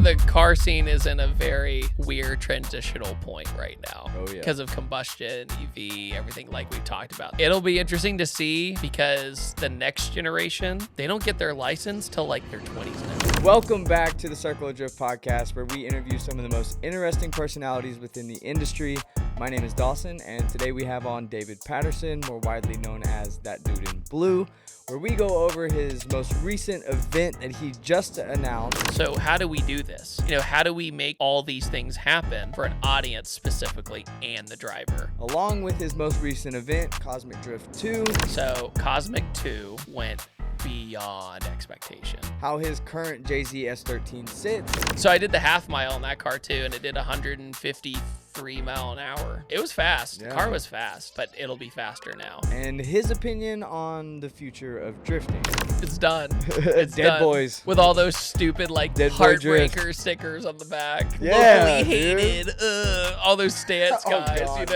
The car scene is in a very weird transitional point right now. Oh, yeah. Because of combustion, EV, everything like we talked about. It'll be interesting to see because the next generation, they don't get their license till like their 20s now. Welcome back to the Circle of Drift podcast, where we interview some of the most interesting personalities within the industry. My name is Dawson, and today we have on David Patterson, more widely known as ThatDudeInBlue, where we go over his most recent event that he just announced. So how do we do this? How do we make all these things happen for an audience specifically and the driver? Along with his most recent event, Cosmic Drift 2. So Cosmic 2 went beyond expectation. How his current JZ S13 sits. So I did the half mile in that car too, and it did 153 mile an hour. It was fast. Yeah. The car was fast, but it'll be faster now. And his opinion on the future of drifting. It's done. It's Dead done. boys. With all those stupid like Dead boy drift. heartbreaker stickers on the back. Yeah, Locally dude. hated. All those stance Oh, guys, God,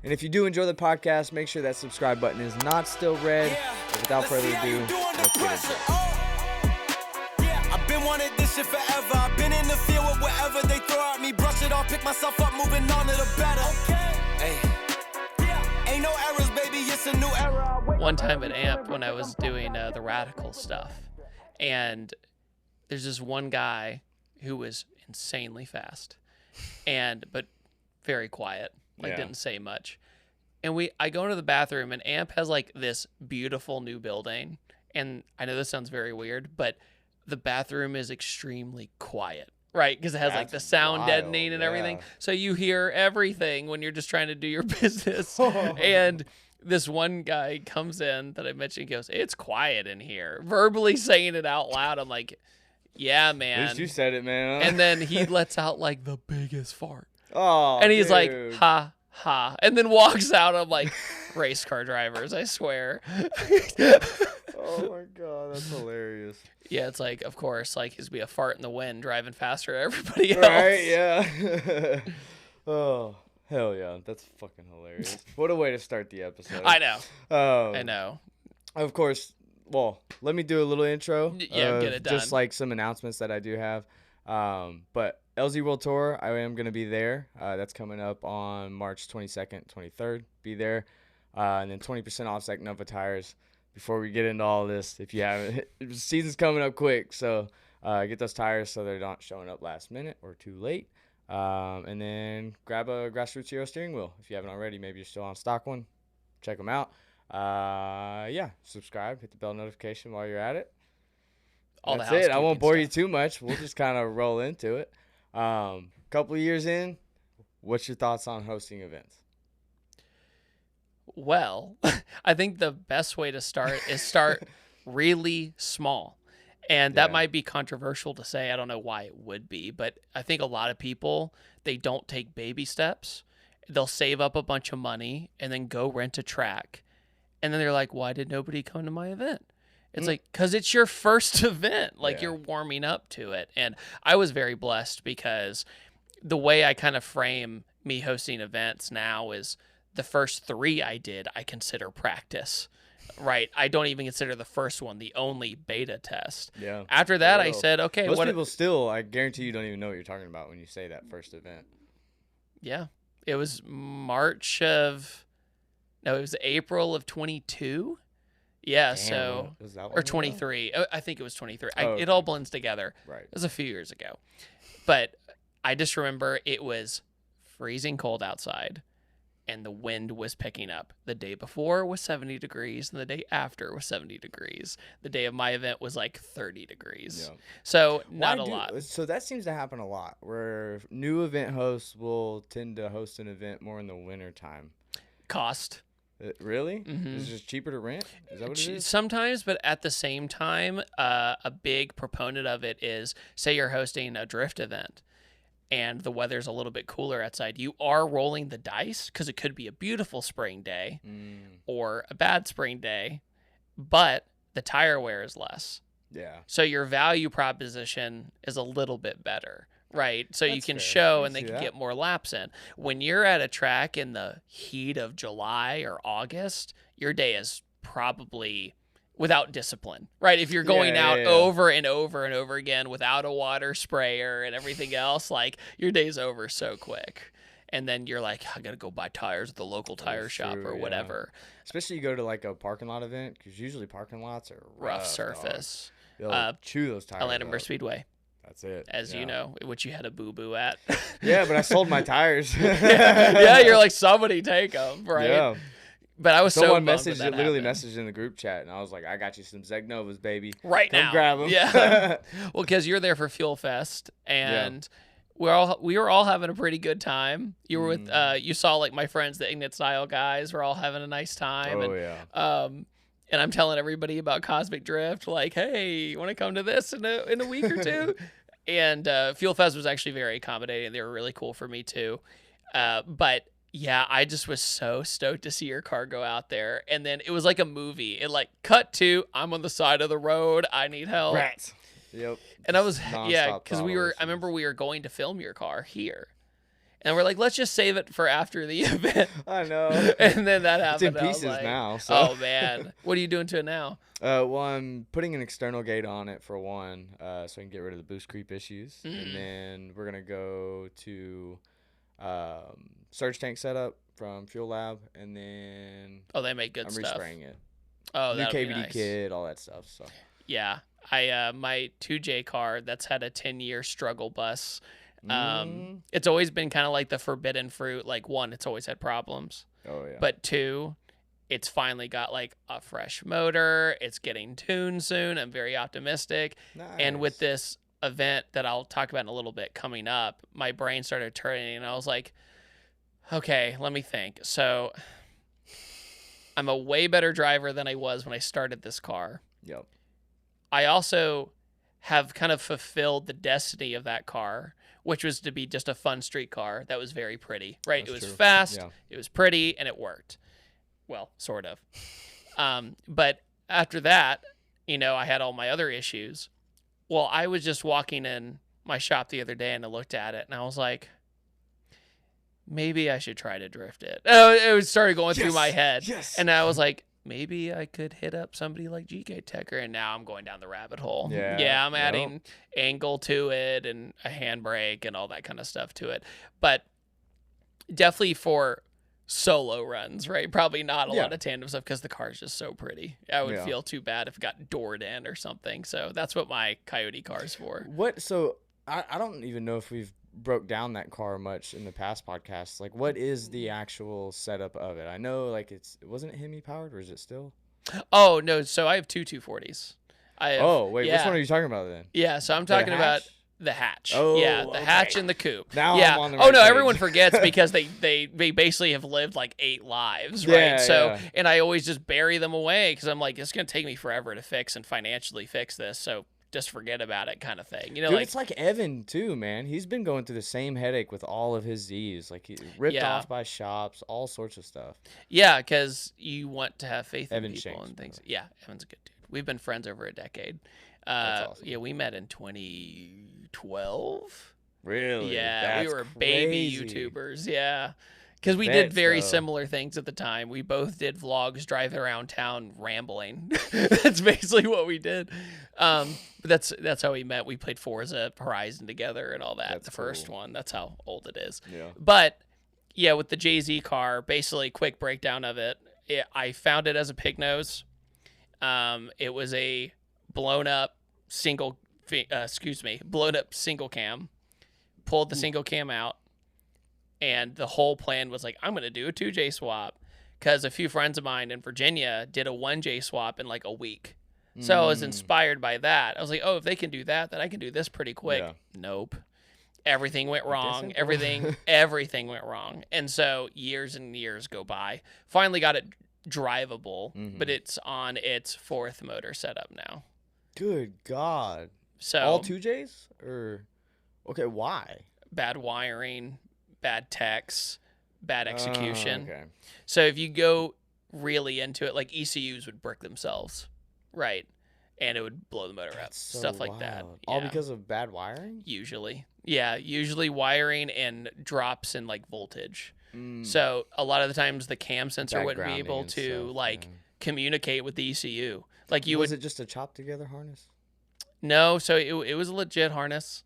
And if you do enjoy the podcast, make sure that subscribe button is not still red. But without further ado, let's get into it. I've been wanting this shit forever. I've been in the field with whatever they throw at me. Brush it off, pick myself up, moving on to the better. Hey. Ain't no errors, baby. It's a new era. one time at AMP when I was doing the radical stuff, and there's this one guy who was insanely fast, but very quiet, didn't say much. And I go into the bathroom, and AMP has like this beautiful new building, and I know this sounds very weird, but the bathroom is extremely quiet. Right, because it has like the sound wild, deadening and everything. So you hear everything when you're just trying to do your business. And this one guy comes in that I mentioned, goes, "It's quiet in here," verbally saying it out loud. I'm like, "Yeah, man." At least you said it, man. And then he lets out like the biggest fart. Oh, And he's like, dude. "Ha, ha." And then walks out. I'm like, race car drivers, I swear. Oh my God, that's hilarious. Yeah, it's like, of course, like he's be a fart in the wind driving faster than everybody else. Right, yeah. Oh, hell yeah. That's fucking hilarious. What a way to start the episode. I know. I I know. Of course, well, let me do a little intro. Yeah, get it done. Just like some announcements that I do have. But LZ World Tour, I am going to be there. That's coming up on March 22nd, 23rd. Be there. And then 20% off Second Nova tires. Before we get into all this, if you haven't, season's coming up quick, so get those tires so they're not showing up last minute or too late. And then grab a Grassroots Hero steering wheel if you haven't already. Maybe you're still on stock one. Check them out. Yeah, subscribe, hit the bell notification while you're at it. All That's the it. I won't housekeeping bore you stuff. too much. We'll just kind of roll into it. Couple of years in, what's your thoughts on hosting events? Well, I think the best way to start is start really small. And that Yeah. might be controversial to say. I don't know why it would be, but I think a lot of people, they don't take baby steps. They'll save up a bunch of money and then go rent a track. And then they're like, why did nobody come to my event? It's like, because it's your first event. Like, Yeah. you're warming up to it. And I was very blessed because the way I kind of frame me hosting events now is the first 3 I did, I consider practice, right? I don't even consider the first one the only beta test. Yeah. After that, I Well, said, okay, Most what? people still, I guarantee you don't even know what you're talking about when you say that first event. Yeah, it was it was April of 22. Yeah, Damn, so, was that long or ago? 23. I think it was 23. Oh, It all blends together. Right. It was a few years ago. But I just remember it was freezing cold outside and the wind was picking up. The day before was 70 degrees and the day after was 70 degrees. The day of my event was like 30 degrees. Yeah. So not Why a lot. So that seems to happen a lot, where new event hosts will tend to host an event more in the winter time. Cost. Really? Mhm. Is it just cheaper to rent? Is that what it is? Sometimes, but at the same time, a big proponent of it is, say you're hosting a drift event and the weather's a little bit cooler outside. You are rolling the dice because it could be a beautiful spring day or a bad spring day, but the tire wear is less. Yeah. So your value proposition is a little bit better. Right. So you That's can fair. show I and they see can that. get more laps in. When you're at a track in the heat of July or August, your day is probably without discipline, right? If you're going out over and over and over again without a water sprayer and everything else, like your day's over so quick. And then you're like, I got to go buy tires at the local tire shop or whatever. Especially you go to like a parking lot event, because usually parking lots are rough surface. They'll chew those tires Atlanta up. Speedway. That's it. As you know, which you had a boo-boo at. Yeah, but I sold my tires. Yeah, you're like, somebody take them, right? Yeah. But I was Someone literally messaged in the group chat, and I was like, I got you some Zegnovas, baby. Right Come now. grab them. Yeah. Well, because you're there for Fuel Fest, and we were all having a pretty good time. You were with you saw like my friends, the Ignite Style guys, were all having a nice time. And I'm telling everybody about Cosmic Drift, like, hey, you want to come to this in a week or two? And Fuel Fest was actually very accommodating. They were really cool for me too. But yeah, I just was so stoked to see your car go out there. And then it was like a movie. It like cut to, I'm on the side of the road. I need help. Rats. Yep. And I was, because I remember we were going to film your car here. And we're like, let's just save it for after the event. I know. And then that happened. It's in pieces now. So. Oh, man. What are you doing to it now? Well, I'm putting an external gate on it for one, so I can get rid of the boost creep issues. And then we're going to go to surge tank setup from Fuel Lab. And then they make good stuff. I'm respraying it. Oh, new KVD nice. kit, all that stuff. So yeah, my 2J car that's had a 10-year struggle bus. It's always been kind of like the forbidden fruit. Like, one, it's always had problems. Oh yeah. But two, it's finally got like a fresh motor. It's getting tuned soon. I'm very optimistic. Nice. And with this event that I'll talk about in a little bit coming up, my brain started turning, and I was like, okay, let me think. So I'm a way better driver than I was when I started this car. Yep. I also have kind of fulfilled the destiny of that car, which was to be just a fun street car that was very pretty, right? That's it was true. fast, Yeah. It was pretty, and it worked. Well, sort of. But after that, I had all my other issues. Well, I was just walking in my shop the other day, and I looked at it, and I was like, maybe I should try to drift it. It started going through my head. Yes. And I was like, maybe I could hit up somebody like GK Techer, and now I'm going down the rabbit hole. Yeah. I'm adding angle to it and a handbrake and all that kind of stuff to it. But definitely for solo runs, right? Probably not a lot of tandem stuff because the car's just so pretty. I would feel too bad if it got doored in or something. So that's what my Coyote car's for. So I don't even know if we've broke down that car much in the past podcasts. Like, what is the actual setup of it? I know, like, wasn't it Hemi powered, or is it still? Oh no, so I have two 240s. Which one are you talking about then? Yeah, so I'm talking about the hatch. Oh, yeah, the hatch and the coupe. Now I'm on the right page. Everyone forgets because they basically have lived like 8 lives, right? And I always just bury them away because I'm like, it's gonna take me forever to fix and financially fix this, so just forget about it, kind of thing. Dude, it's like Evan too, man. He's been going through the same headache with all of his Z's. Like, he ripped off by shops, all sorts of stuff. Yeah, because you want to have faith Evan in people Shanks, and things. Yeah, Evan's a good dude. We've been friends over a decade. That's awesome. Yeah, we met in 2012. Really? Yeah, we were crazy. baby YouTubers. Yeah. Because we did very similar things at the time. We both did vlogs driving around town rambling. That's basically what we did. But that's how we met. We played Forza Horizon together and all that. That's the first cool. one. That's how old it is. Yeah. But yeah, with the JZ car, basically quick breakdown of it. I found it as a pig nose. It was a blown up single cam. Pulled the single cam out. And the whole plan was like, I'm going to do a 2J swap because a few friends of mine in Virginia did a 1J swap in like a week. So I was inspired by that. I was like, oh, if they can do that, then I can do this pretty quick. Yeah. Nope. Everything went wrong. Everything went wrong. And so years and years go by. Finally got it drivable, but it's on its 4th motor setup now. Good God. So all 2Js? Okay, why? Bad wiring, bad techs, bad execution. Okay. So if you go really into it, like ECUs would brick themselves, right? And it would blow the motor up, so stuff like wild. that. All Yeah. because of bad wiring? Usually. Yeah, usually wiring and drops in like voltage. So a lot of the times the cam sensor Bad wouldn't be grounding able and to stuff, like communicate with the ECU. Like Was it just a chopped together harness? No, so it was a legit harness.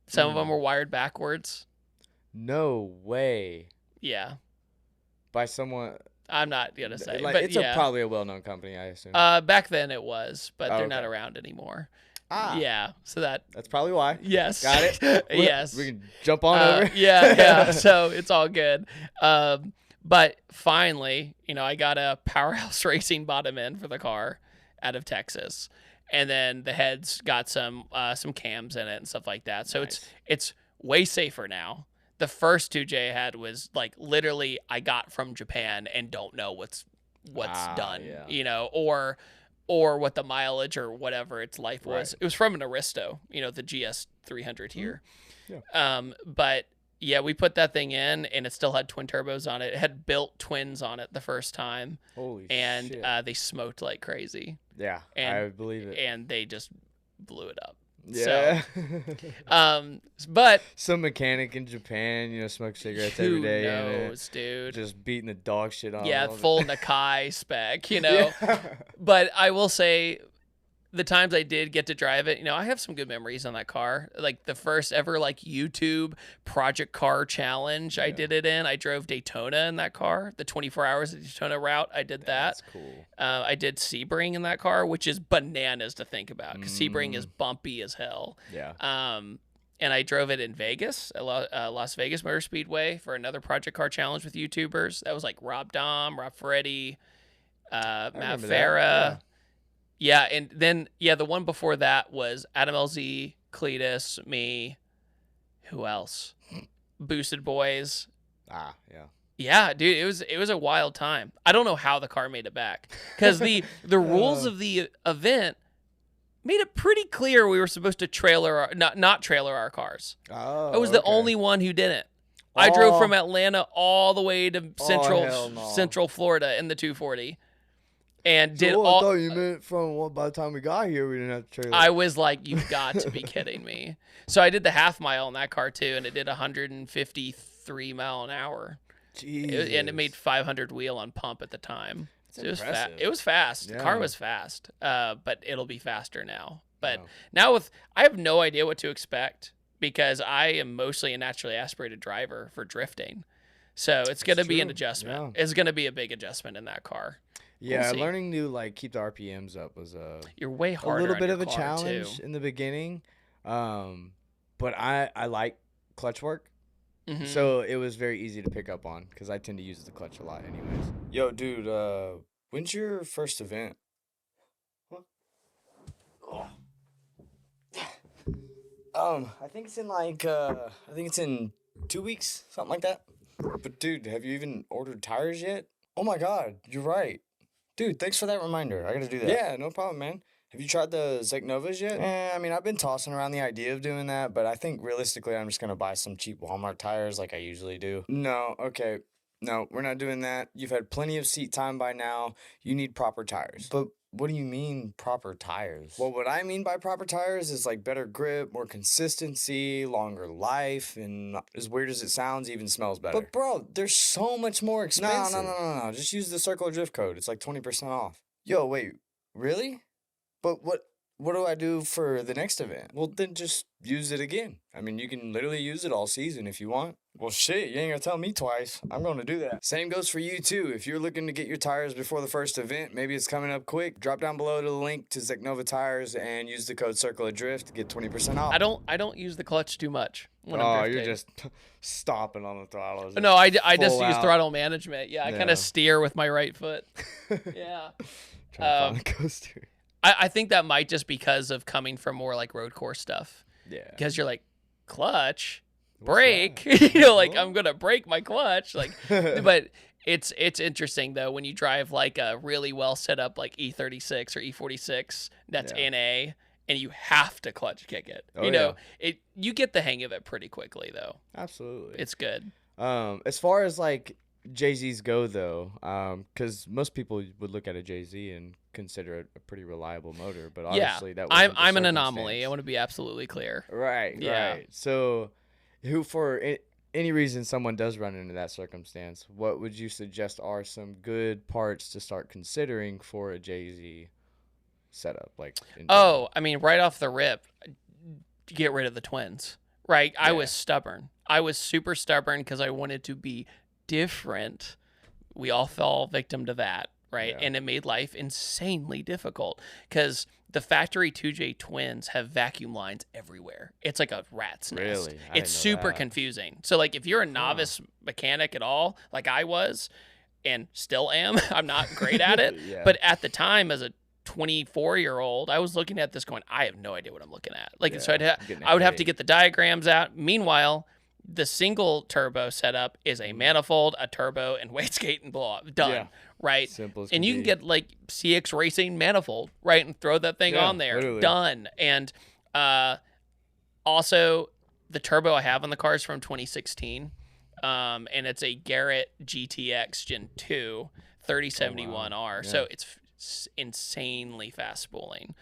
Some of them were wired backwards. No way. Yeah. By someone. I'm not gonna say, Like, but it's yeah. probably a well-known company, I assume. Back then it was, but they're not okay. around anymore. Ah. Yeah. So that's probably why. yes. Got it. Yes. We can jump on over. Yeah. So it's all good. But finally, I got a Powerhouse Racing bottom end for the car out of Texas, and then the head's got some cams in it and stuff like that. So Nice. it's way safer now. The first 2J I had was like literally I got from Japan and don't know what's done, yeah. or what the mileage or whatever its life was. Right. It was from an Aristo, the GS 300 here. Yeah. But yeah, we put that thing in and it still had twin turbos on it. It had built twins on it the first time. Holy and shit. They smoked like crazy. Yeah, and, I believe it. And they just blew it up. Yeah. So, but some mechanic in Japan, smokes cigarettes who every day. knows, dude? Just beating the dog shit on. Yeah, full Nakai spec, Yeah. But I will say, the times I did get to drive it, I have some good memories on that car. Like the first ever YouTube project car challenge I did it in. I drove Daytona in that car, the 24 hours of Daytona route. I did that. That's cool. I did Sebring in that car, which is bananas to think about because Sebring is bumpy as hell. Yeah. And I drove it in Vegas, at Las Vegas Motor Speedway for another project car challenge with YouTubers. That was like Rob Dom, Rob Ferretti, Matt Farah. Yeah, and then, the one before that was Adam LZ, Cletus, me, who else? Boosted Boys. Ah, yeah. Yeah, dude, it was a wild time. I don't know how the car made it back because the rules of the event made it pretty clear we were supposed to not trailer our cars. Oh, I was the only one who didn't. I drove from Atlanta all the way to Central Florida in the 240. And did all. I thought you meant from by the time we got here, we didn't have to trailer. I was like, you've got to be kidding me. So I did the half mile in that car too, and it did 153 mile an hour. Jesus. And it made 500 wheel on pump at the time. So it was fast. It was fast. Yeah. The car was fast. But it'll be faster now. But now I have no idea what to expect because I am mostly a naturally aspirated driver for drifting. So it's going to be an adjustment. Yeah. It's going to be a big adjustment in that car. Yeah, learning to keep the RPMs up was you're way harder. A little bit of a challenge in the beginning, but I like clutch work, so it was very easy to pick up on because I tend to use the clutch a lot, anyways. Yo, dude, when's your first event? What? I think it's in 2 weeks, something like that. But dude, have you even ordered tires yet? Oh my God, you're right. Dude, thanks for that reminder. I gotta do that. Yeah, no problem, man. Have you tried the Zeknovas yet? I mean, I've been tossing around the idea of doing that, but I think realistically I'm just gonna buy some cheap Walmart tires like I usually do. No, okay. No, we're not doing that. You've had plenty of seat time by now. You need proper tires. But what do you mean proper tires? Well, what I mean by proper tires is better grip, more consistency, longer life, and as weird as it sounds, even smells better. But bro, they're so much more expensive. No. Just use the Circle of Drift code. It's 20% off. Yo, wait, really? But what do I do for the next event? Well, then just use it again. I mean, you can literally use it all season if you want. Well, shit, you ain't gonna tell me twice. I'm gonna do that. Same goes for you, too. If you're looking to get your tires before the first event, maybe it's coming up quick, drop down below to the link to Zeknova Tires and use the code Circle of Drift to get 20% off. I don't use the clutch too much when I'm drifting. You're just stomping on the throttle. No, I just use throttle management. Yeah, I kind of steer with my right foot. Yeah. Trying to find the coaster. I think that might just because of coming from more road course stuff. Yeah. Because you're clutch, brake. I'm gonna brake my clutch. But it's interesting though when you drive a really well set up E36 or E46 that's NA and you have to clutch kick it. You get the hang of it pretty quickly though. Absolutely. It's good. As far as JZs go though, because most people would look at a JZ and consider it a pretty reliable motor, but obviously that wasn't the I'm an anomaly. I want to be absolutely clear. Right. So, who for any reason someone does run into that circumstance, what would you suggest are some good parts to start considering for a JZ setup? Like, I mean, right off the rip, get rid of the twins. Right? I was stubborn. I was super stubborn because I wanted to be different. We all fell victim to that, right? Yeah. And it made life insanely difficult because the factory 2J twins have vacuum lines everywhere. It's like a rat's nest. Really? It's super confusing. So, like, if you're a novice mechanic at all, like I was and still am, I'm not great at it. But at the time, as a 24-year-old, I was looking at this going, I have no idea what I'm looking at. Like, so I would have to get the diagrams out. Meanwhile, the single turbo setup is a manifold, a turbo, and wastegate and blow up. Done. Right? Simple as and you can get like CX Racing manifold, right? And throw that thing on there. Literally. Done. And also, the turbo I have on the car is from 2016. And it's a Garrett GTX Gen 2 3071R. So it's insanely fast spooling.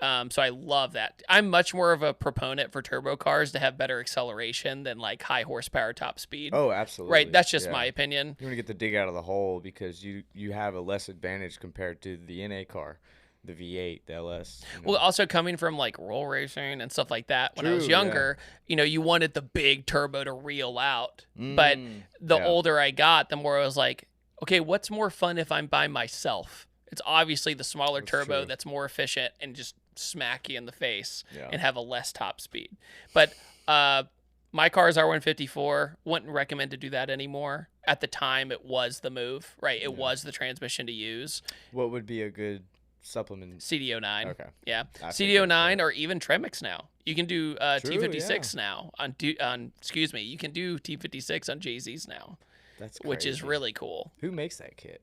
So I love that. I'm much more of a proponent for turbo cars to have better acceleration than like high horsepower top speed. Oh, absolutely. Right. That's just my opinion. You want to get the dig out of the hole because you have a less advantage compared to the NA car, the V8, the LS. Well, also coming from like roll racing and stuff like that when I was younger, you wanted the big turbo to reel out. But the older I got, the more I was like, okay, what's more fun if I'm by myself? It's obviously the smaller turbo that's more efficient and just smack you in the face and have a less top speed. But my car's R154. Wouldn't recommend to do that anymore. At the time, it was the move, right? It was the transmission to use. What would be a good supplement? CDO9. Okay. Yeah. CDO9 or even Tremix now. You can do T56 now on you can do T56 on JZs now. That's crazy. Which is really cool. Who makes that kit?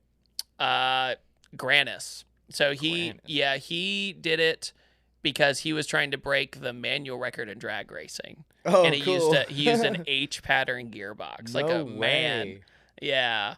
Granis. So he did it because he was trying to break the manual record in drag racing. Oh, and he cool. used an H pattern gearbox, like a man. Yeah.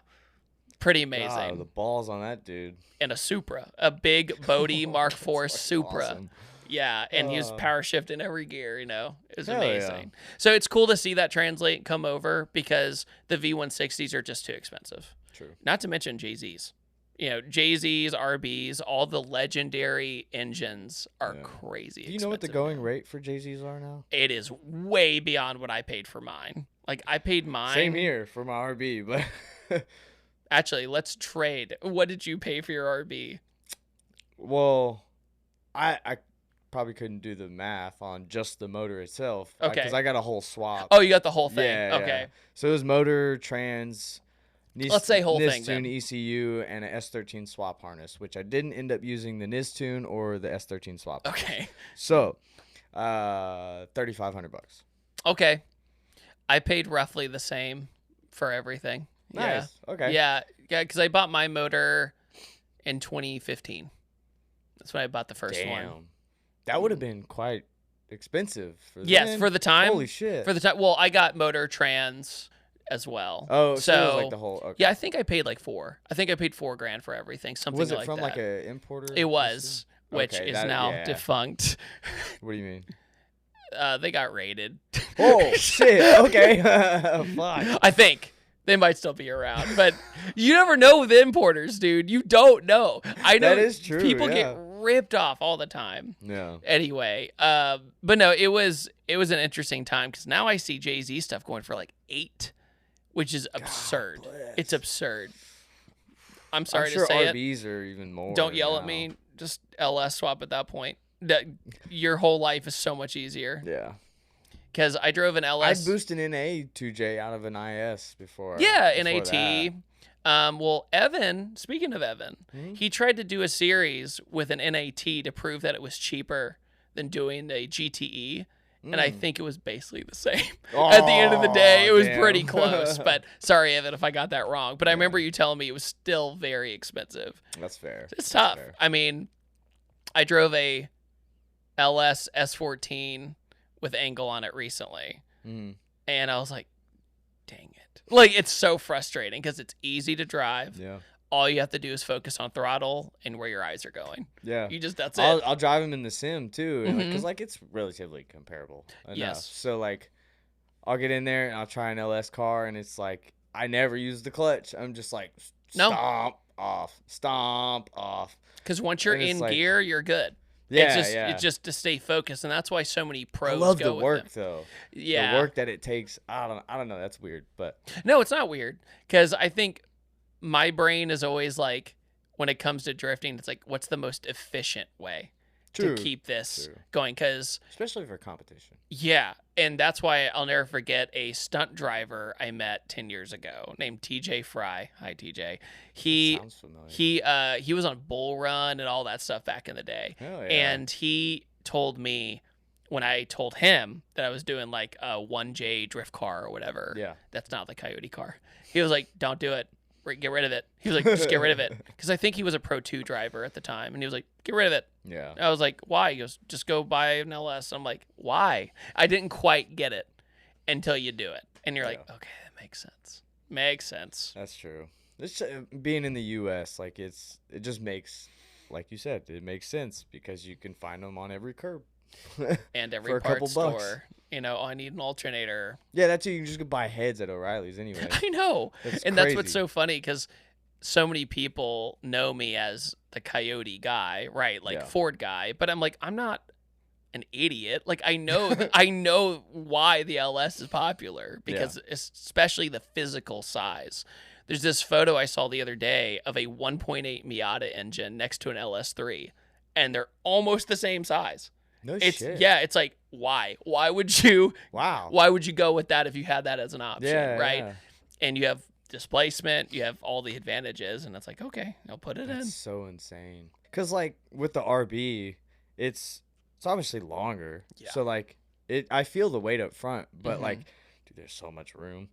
Pretty amazing. God, the balls on that dude. And a Supra, a big Bodie Mark IV Supra. Awesome. Yeah, and he was power shift in every gear, It was amazing. So it's cool to see that translate and come over because the V160s are just too expensive. True. Not to mention JZs. JZs, RBs, all the legendary engines are crazy expensive. Do you know what the going rate for JZs are now? It is way beyond what I paid for mine. Like, I paid mine. Same here for my RB, but... Actually, let's trade. What did you pay for your RB? Well, I probably couldn't do the math on just the motor itself. Okay. Because I got a whole swap. Oh, you got the whole thing. Yeah. Okay. Yeah. So it was motor, trans... Let's say whole thing Nistune then. ECU and an S13 swap harness, which I didn't end up using the Nistune or the S13 swap. Okay. So, $3,500. Okay. I paid roughly the same for everything. Nice. Yeah. Okay. Yeah, because I bought my motor in 2015. That's when I bought the first one. That would have been quite expensive for for the time. Holy shit. For the time. Well, I got motor trans as well. Oh, so it was like the whole. Okay. Yeah, I think I paid like $4,000. I think I paid $4,000 for everything. Something like that. Was it from like an importer? It was, which is now defunct. What do you mean? They got raided. Oh shit! Okay. Fuck. I think they might still be around, but you never know with importers, dude. You don't know. I know that is true. People get ripped off all the time. Yeah. Anyway, but no, it was an interesting time because now I see Jay-Z stuff going for like $8,000. Which is absurd. It's absurd. I'm sorry to say RBs are even more. Don't yell at me. Just LS swap at that point. Your whole life is so much easier. Yeah. Because I drove an LS. I'd boost an NA 2J out of an IS before. Yeah, NAT. Well, Evan, speaking of Evan, he tried to do a series with an NAT to prove that it was cheaper than doing a GTE. And I think it was basically the same. At the end of the day, it was pretty close. But sorry, Evan, if I got that wrong. But I remember you telling me it was still very expensive. That's fair. It's tough. Fair. I mean, I drove a LS S14 with angle on it recently. And I was like, dang it. Like, it's so frustrating because it's easy to drive. Yeah. All you have to do is focus on throttle and where your eyes are going. Yeah. That's it. I'll drive them in the sim too. Because, like, it's relatively comparable enough. Yes. So, like, I'll get in there and I'll try an LS car, and it's like I never use the clutch. I'm just like No. stomp off. Because once you're in like, gear, you're good. Yeah, It's just to stay focused, and that's why so many pros I love go the with work them. though. Yeah, the work that it takes. I don't know. That's weird, but no, it's not weird. Because I think my brain is always like, when it comes to drifting, it's like, what's the most efficient way to keep this going? Because especially for competition. Yeah, and that's why I'll never forget a stunt driver I met 10 years ago named TJ Fry. Hi, TJ. Sounds familiar. He was on Bull Run and all that stuff back in the day. Hell yeah. And he told me, when I told him that I was doing like a 1J drift car or whatever. Yeah. That's not the Coyote car. He was like, "Don't do it. Get rid of it." He was like, "Just get rid of it." Because I think he was a Pro 2 driver at the time. And he was like, "Get rid of it." Yeah. I was like, "Why?" He goes, "Just go buy an LS." I'm like, "Why?" I didn't quite get it until you do it. And you're like, okay, that makes sense. Makes sense. That's true. This being in the U.S., like it just makes, like you said, it makes sense because you can find them on every curb. And every for a couple parts bucks. store. You know, I need an alternator. Yeah, that's you can just go buy heads at O'Reilly's anyway. I know. That's and that's what's crazy. so funny because so many people know me as the Coyote guy, right? Like Yeah. Ford guy. But I'm like, I'm not an idiot. Like I know I know why the LS is popular because especially the physical size. There's this photo I saw the other day of a 1.8 Miata engine next to an LS3, and they're almost the same size. No It's shit. yeah, it's like why would you Wow. go with that if you had that as an option, Yeah. right? Yeah. And you have displacement, you have all the advantages, and it's like, okay, I'll put it That's in. so insane. Cause like with the RB, it's obviously longer. Yeah. So like I feel the weight up front, but Mhm. like, dude, there's so much room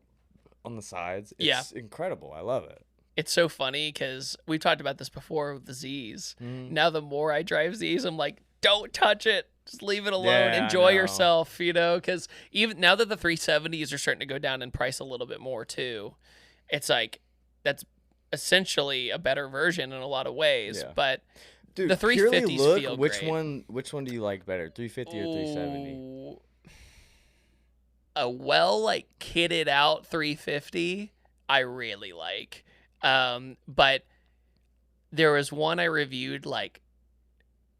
on the sides. Yeah. It's incredible. I love it. It's so funny because we've talked about this before with the Zs. Mhm. Now the more I drive Zs, I'm like, don't touch it. Just leave it alone. Yeah, I Enjoy know. yourself, you know, because even now that the 370s are starting to go down in price a little bit more too, it's like that's essentially a better version in a lot of ways. Yeah. But Dude, the purely 350s look, feel which great. Which one do you like better, 350 or 370? Ooh, a like kitted out 350 I really like. But there was one I reviewed like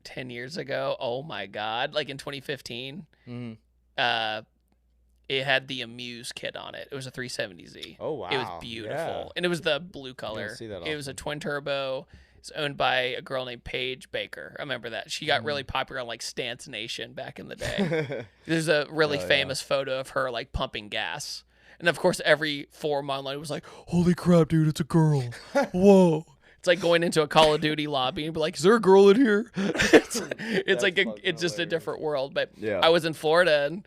10 years ago. Oh my god, like in 2015. Mm-hmm. It had the Amuse kit on it. It was a 370Z. Oh wow, It was beautiful. Yeah. And it was the blue color. see that It was a often. twin turbo. It's owned by a girl named Paige Baker. I remember that. She got really popular on like Stance Nation back in the day. There's a really Oh, yeah. famous photo of her like pumping gas. And of course every forum online was like, "Holy crap, dude, it's a girl. Whoa." It's like going into a Call of Duty lobby and be like, "Is there a girl in here?" it's like fucking it's just a hilarious. different world. But Yeah. I was in Florida and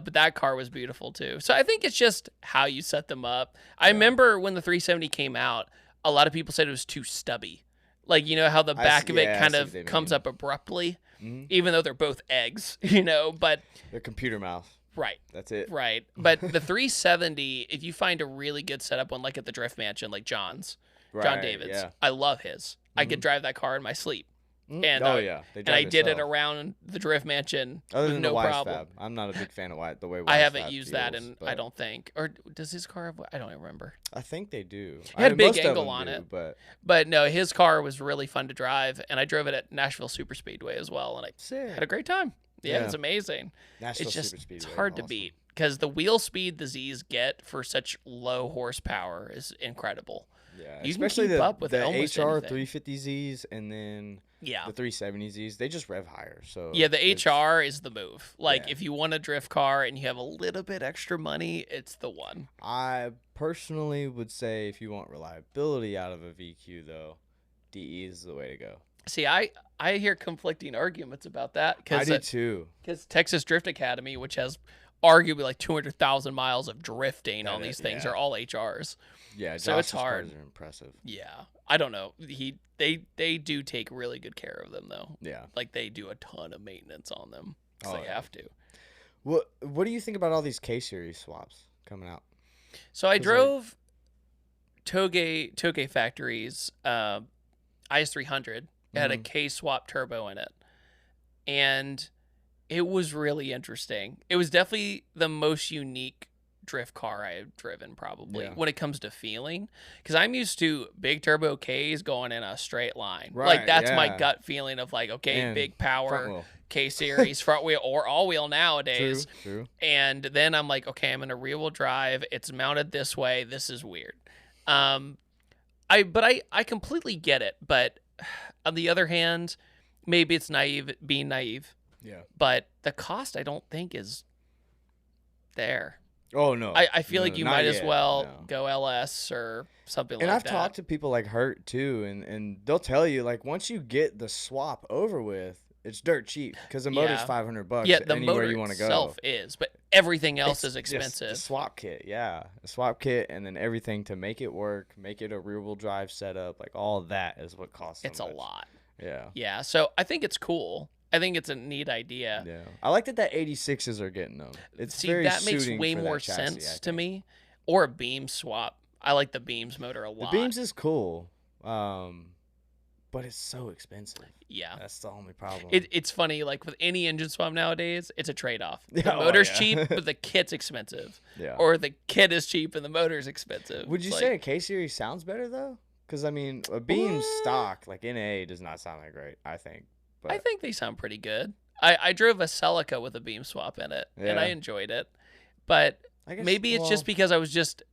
but that car was beautiful too. So I think it's just how you set them up. I remember when the 370 came out, a lot of people said it was too stubby. Like, you know how the back of it I kind see of what they comes mean. up abruptly, Mhm. even though they're both eggs, you know, but The computer mouth. right. That's it. Right. But the 370, if you find a really good setup one like at the Drift Mansion, like John's, John Right, David's, yeah. I love his. I could drive that car in my sleep. Mhm. And, oh yeah, they And I drive did it themselves. around the Drift Mansion Other with than no the Wise problem. Fab. I'm not a big fan of the way I Wise haven't Fab used that, feels, and I but don't think. Or does his car have? I don't even remember. I think they do. It had a big most of angle them on do, it. but But no, his car was really fun to drive, and I drove it at Nashville Superspeedway as well, and I sick. had a great time. Yeah, Yeah. it's amazing. Nashville It's just Superspeedway it's is hard to awesome. beat because the wheel speed the Z's get for such low horsepower is incredible. Yeah, You can especially keep the up with the almost HR anything. 350Zs and then Yeah. the 370Zs. They just rev higher. So Yeah, the it's- HR is the move. Like, Yeah. if you want a drift car and you have a little bit extra money, it's the one. I personally would say if you want reliability out of a VQ, though, DE is the way to go. See, I hear conflicting arguments about that I because do too. Texas Drift Academy, which has arguably like 200,000 miles of drifting on That these is- things, yeah. are all HRs. Yeah, So it's Josh's hard. cars are impressive. Yeah, I don't know. They do take really good care of them though. Yeah. Like they do a ton of maintenance on them 'cause Oh, they yeah. have to. What do you think about all these K series swaps coming out? So I 'Cause, like- drove Toge Factory's IS300. It had a Mhm. K swap turbo in it, and It was really interesting. It was definitely the most unique drift car I have driven, probably, when it comes to feeling. Because I'm used to big turbo Ks going in a straight line. Right, Like, that's my gut feeling of, like, okay, And big front power wheel. K-series, front wheel, or all-wheel nowadays. True. And then I'm like, okay, I'm in a rear-wheel drive. It's mounted this way. This is weird. I completely get it. But on the other hand, maybe it's being naive. Yeah. But the cost, I don't think, is there. Oh, no. I feel like you not might as yet, well no. go LS or something And like I've that. talked to people like Hurt too, and they'll tell you, like, once you get the swap over with, it's dirt cheap because the motor's $500 Yeah, the anywhere motor you want to go. itself is, but everything else is Just expensive. the swap kit, a swap kit, and then everything to make it work, make it a rear-wheel drive setup, like all of that is what costs so It's much. a lot. Yeah. Yeah, so I think it's cool. I think it's a neat idea. Yeah. I like that 86s are getting them. It's See, very that makes suiting way for more that chassis, sense I to think. me. Or a beam swap. I like the beams motor a lot. The beams is cool, but it's so expensive. Yeah. That's the only problem. It's funny, like with any engine swap nowadays, it's a trade-off. The Yeah, motor's yeah. cheap, but the kit's expensive. Yeah. Or the kit is cheap and the motor's expensive. Would you It's say like, a K-Series sounds better, though? Because, I mean, a beam stock, like NA, does not sound that great, I think. But I think they sound pretty good. I drove a Celica with a beam swap in it, and I Yeah. enjoyed it. But I guess, maybe it's just because I was just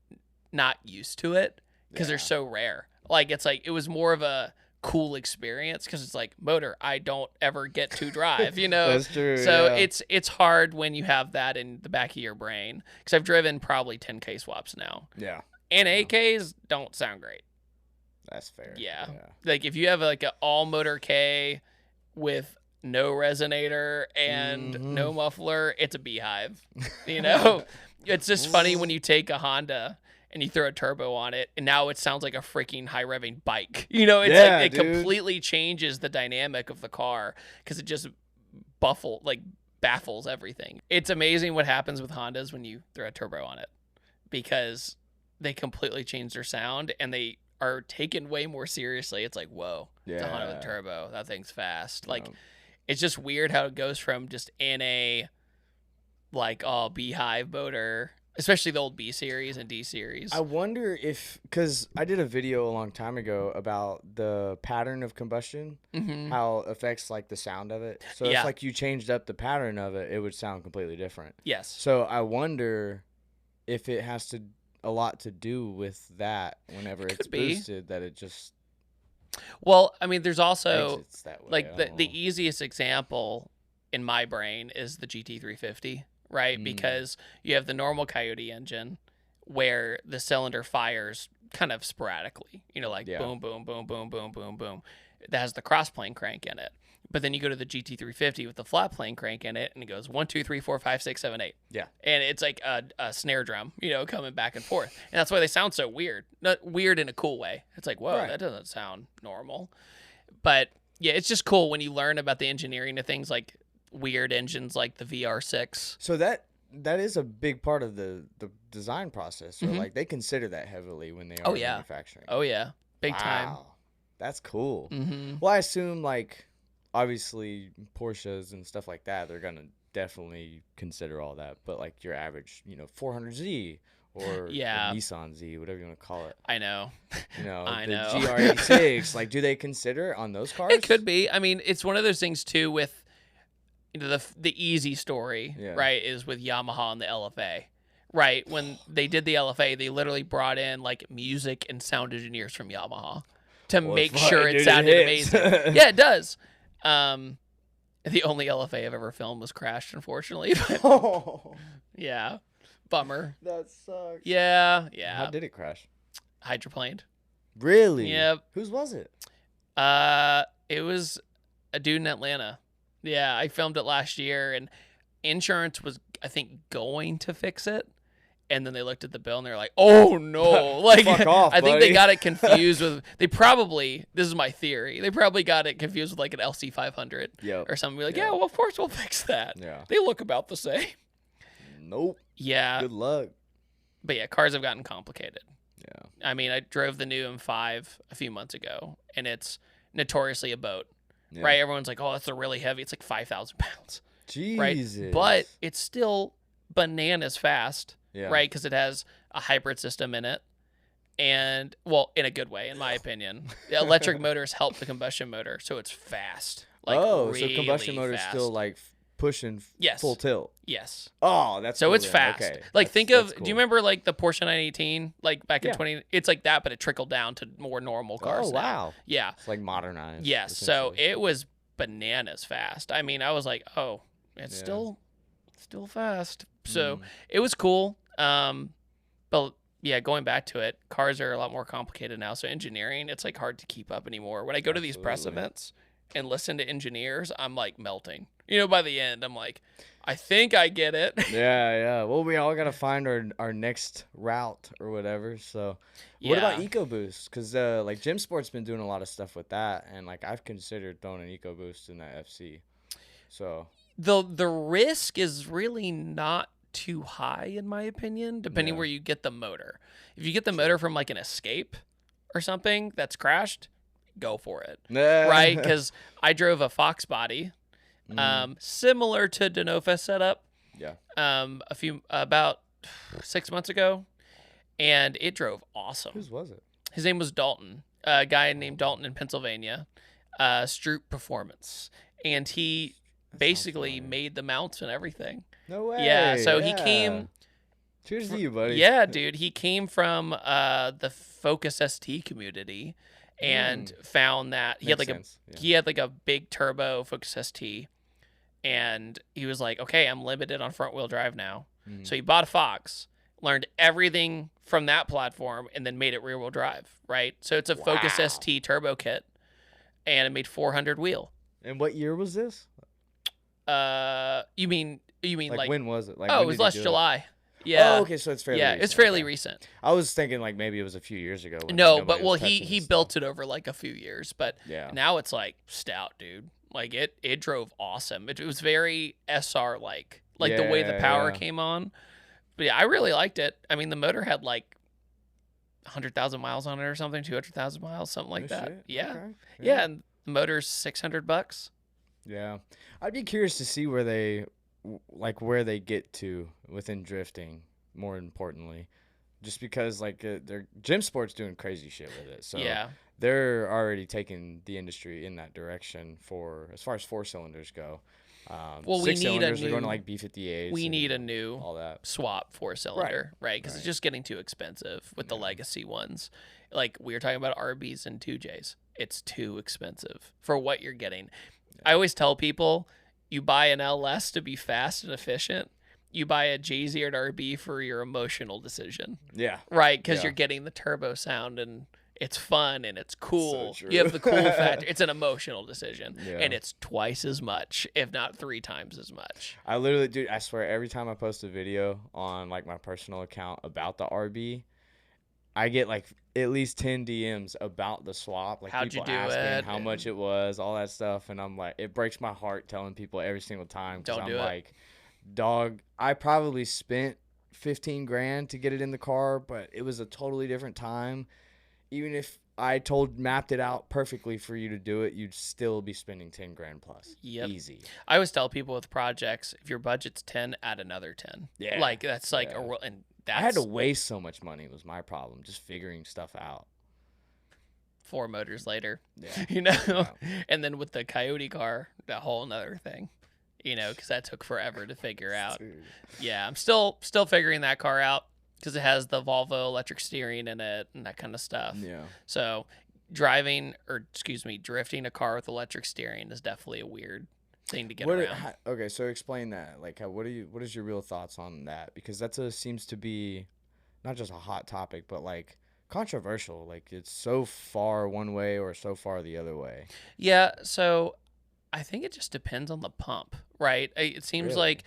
not used to it because they're Yeah. so rare. Like, it's like, it was more of a cool experience because it's like, motor I don't ever get to drive, you know? That's true. So yeah. it's hard when you have that in the back of your brain because I've driven probably 10K swaps now. Yeah, And AKs don't sound great. that's fair. Yeah. Like, if you have like an all motor K with no resonator and no muffler, it's a beehive. You know? It's just funny when you take a Honda and you throw a turbo on it, and now it sounds like a freaking high revving bike. You know, it's Yeah, like it dude. completely changes the dynamic of the car because it just baffles everything. It's amazing what happens with Hondas when you throw a turbo on it because they completely change their sound and they are taken way more seriously. It's like, whoa, it's a Honda with a turbo. That thing's fast. Like, it's just weird how it goes from just NA, like, beehive motor, especially the old B series and D series. I wonder if, because I did a video a long time ago about the pattern of combustion, how it affects like the sound of it. So if like you changed up the pattern of it, it would sound completely different. Yes. So I wonder if it has a lot to do with that whenever it's boosted, that it just Well, I mean, there's also exits that way. like the easiest example in my brain is the GT350, right? Because you have the normal Coyote engine where the cylinder fires kind of sporadically, you know, like boom, boom, boom, boom, boom, boom, boom. That has the cross plane crank in it. But then you go to the GT350 with the flat plane crank in it, and it goes 1, 2, 3, 4, 5, 6, 7, 8. Yeah. And it's like a snare drum, you know, coming back and forth. And that's why they sound so weird. Not weird in a cool way. It's like, whoa, that doesn't sound normal. But yeah, it's just cool when you learn about the engineering of things like weird engines like the VR6. So that is a big part of the design process. So like they consider that heavily when they are manufacturing. Oh yeah, big time. That's cool. Well, I assume like obviously Porsches and stuff like that, they're gonna definitely consider all that. But like your average, 400Z or the Nissan Z, whatever you want to call it. I know. You know, I the know. GR86. Like, do they consider on those cars? It could be. I mean, it's one of those things too with the easy story, right, is with Yamaha and the LFA. Right, when they did the LFA, they literally brought in like music and sound engineers from Yamaha to make sure it sounded amazing. Yeah, it does. The only LFA I've ever filmed was crashed, unfortunately. But, yeah, bummer. That sucks. Yeah. How did it crash? Hydroplaned. Really? Yep. Whose was it? It was a dude in Atlanta. Yeah, I filmed it last year, and insurance was, I think, going to fix it. And then they looked at the bill and they're like, "Oh no!" Like, fuck off, I think buddy. they got it confused with. They probably. This is my theory. They probably got it confused with like an LC500 or something. Be like, yeah, well, of course we'll fix that. Yeah. They look about the same. Nope. Yeah. Good luck. But yeah, cars have gotten complicated. Yeah. I mean, I drove the new M5 a few months ago, and it's notoriously a boat. Yeah. Right? Everyone's like, "Oh, that's a really heavy." It's like 5,000 pounds. Jesus. right? But it's still bananas fast, Yeah. right? Because it has a hybrid system in it. And, well, in a good way, in my opinion. The electric motors help the combustion motor, so it's fast. Like, so really combustion motor's fast. still like pushing Yes. full tilt. Yes. Oh, that's So cool it's then. fast. Okay. Like, That's do cool. you remember like the Porsche 918, like back in Yeah. 20? It's like that, but it trickled down to more normal cars. Oh, now. wow. Yeah. It's like modernized. Yes. So essentially. it was bananas fast. I mean, I was like, oh, it's Yeah. still fast. So it was cool. But yeah, going back to it, cars are a lot more complicated now. So engineering, it's like hard to keep up anymore. When I go to these press Absolutely. events and listen to engineers, I'm like melting. You know, by the end, I'm like, I think I get it. Yeah. Well, we all got to find our next route or whatever. So, what about Yeah. EcoBoost? Because like Gym Sport's been doing a lot of stuff with that, and like I've considered throwing an EcoBoost in that FC. So The risk is really not too high in my opinion, depending Yeah. where you get the motor. If you get the motor from like an Escape or something that's crashed, go for it, right? Because I drove a Fox body, similar to Denofa's setup, Yeah. about 6 months ago, and it drove awesome. Whose was it? His name was Dalton, a guy named Dalton in Pennsylvania, Stroop Performance, and he basically made the mounts and everything. No way. Yeah, so he came. Cheers to you, buddy. Yeah, dude, he came from the Focus ST community, and found that he had Makes like sense. Yeah. he had like a big turbo Focus ST, and he was like, okay, I'm limited on front wheel drive now. So he bought a Fox, learned everything from that platform, and then made it rear wheel drive. Right, so it's a Focus Wow. ST turbo kit, and it made 400 wheel. And what year was this? You mean like when was it? Like oh, when it was did he last do July. Yeah. Oh, okay, so it's fairly yeah, recent. it's fairly Okay. recent. I was thinking like maybe it was a few years ago. When No, nobody but was well, he touching he this built stuff. it over like a few years, but Yeah. now it's like stout, dude. Like it drove awesome. It was very SR like the way the power Yeah. came on. But yeah, I really liked it. I mean, the motor had like 100,000 miles on it or something, 200,000 miles, something like No that. shit. Yeah. Okay. Yeah, and the motor's $600. Yeah. I'd be curious to see where they get to within drifting, more importantly. Just because like their Gym Sport's doing crazy shit with it. So Yeah. they're already taking the industry in that direction for as far as 4 cylinders go. Well, we 6 need a cylinders are going to new- like B58s. We and need a new all that. swap 4-cylinder, right? Because it's Right. just getting too expensive with the legacy ones. Like we were talking about RBs and 2Js. It's too expensive for what you're getting. I always tell people, you buy an LS to be fast and efficient. You buy a JZ or an RB for your emotional decision, Yeah. right? Because Yeah. you're getting the turbo sound and it's fun and it's cool. true. You have the cool factor. It's an emotional decision, Yeah. and it's twice as much, if not 3 times as much. I literally, dude, I swear, every time I post a video on like my personal account about the RB, I get like at least 10 DMs about the swap. Like How'd you people do asking it? how much it was, all that stuff. And I'm like, it breaks my heart telling people every single time. Because Don't I'm do it. like, dog, I probably spent 15 grand to get it in the car, but it was a totally different time. Even if I mapped it out perfectly for you to do it, you'd still be spending 10 grand plus. Yep. Easy. I always tell people with projects, if your budget's 10, add another 10. Yeah. Like that's like Yeah. and that's I had to waste so much money was my problem, just figuring stuff out. 4 motors later, Yeah. you know. Yeah. And then with the Coyote car, a whole nother thing, you know, because that took forever to figure out. Dude. Yeah, I'm still figuring that car out because it has the Volvo electric steering in it and that kind of stuff. Yeah. So drifting a car with electric steering is definitely a weird thing to get around. Okay, so explain that. Like, what is your real thoughts on that? Because that seems to be not just a hot topic, but like controversial. Like, it's so far one way or so far the other way. Yeah, so I think it just depends on the pump, right? It seems Really? like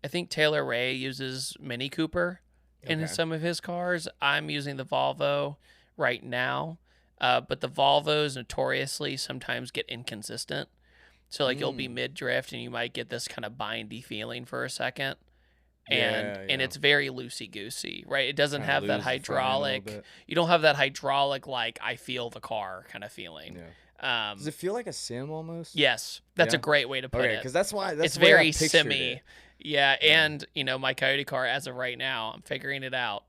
I think Taylor Ray uses Mini Cooper in Okay. some of his cars. I'm using the Volvo right now, but the Volvos notoriously sometimes get inconsistent. So like you'll be mid drift and you might get this kind of bindy feeling for a second. And Yeah. it's very loosey goosey, right? It doesn't Kinda have that lose the front end a little hydraulic. bit. You don't have that hydraulic like I feel the car kind of feeling. Yeah. Does it feel like a sim almost? Yes, that's a great way to put it. Because that's it's the way very I pictured simmy. it. Yeah, and my Coyote car, as of right now, I'm figuring it out,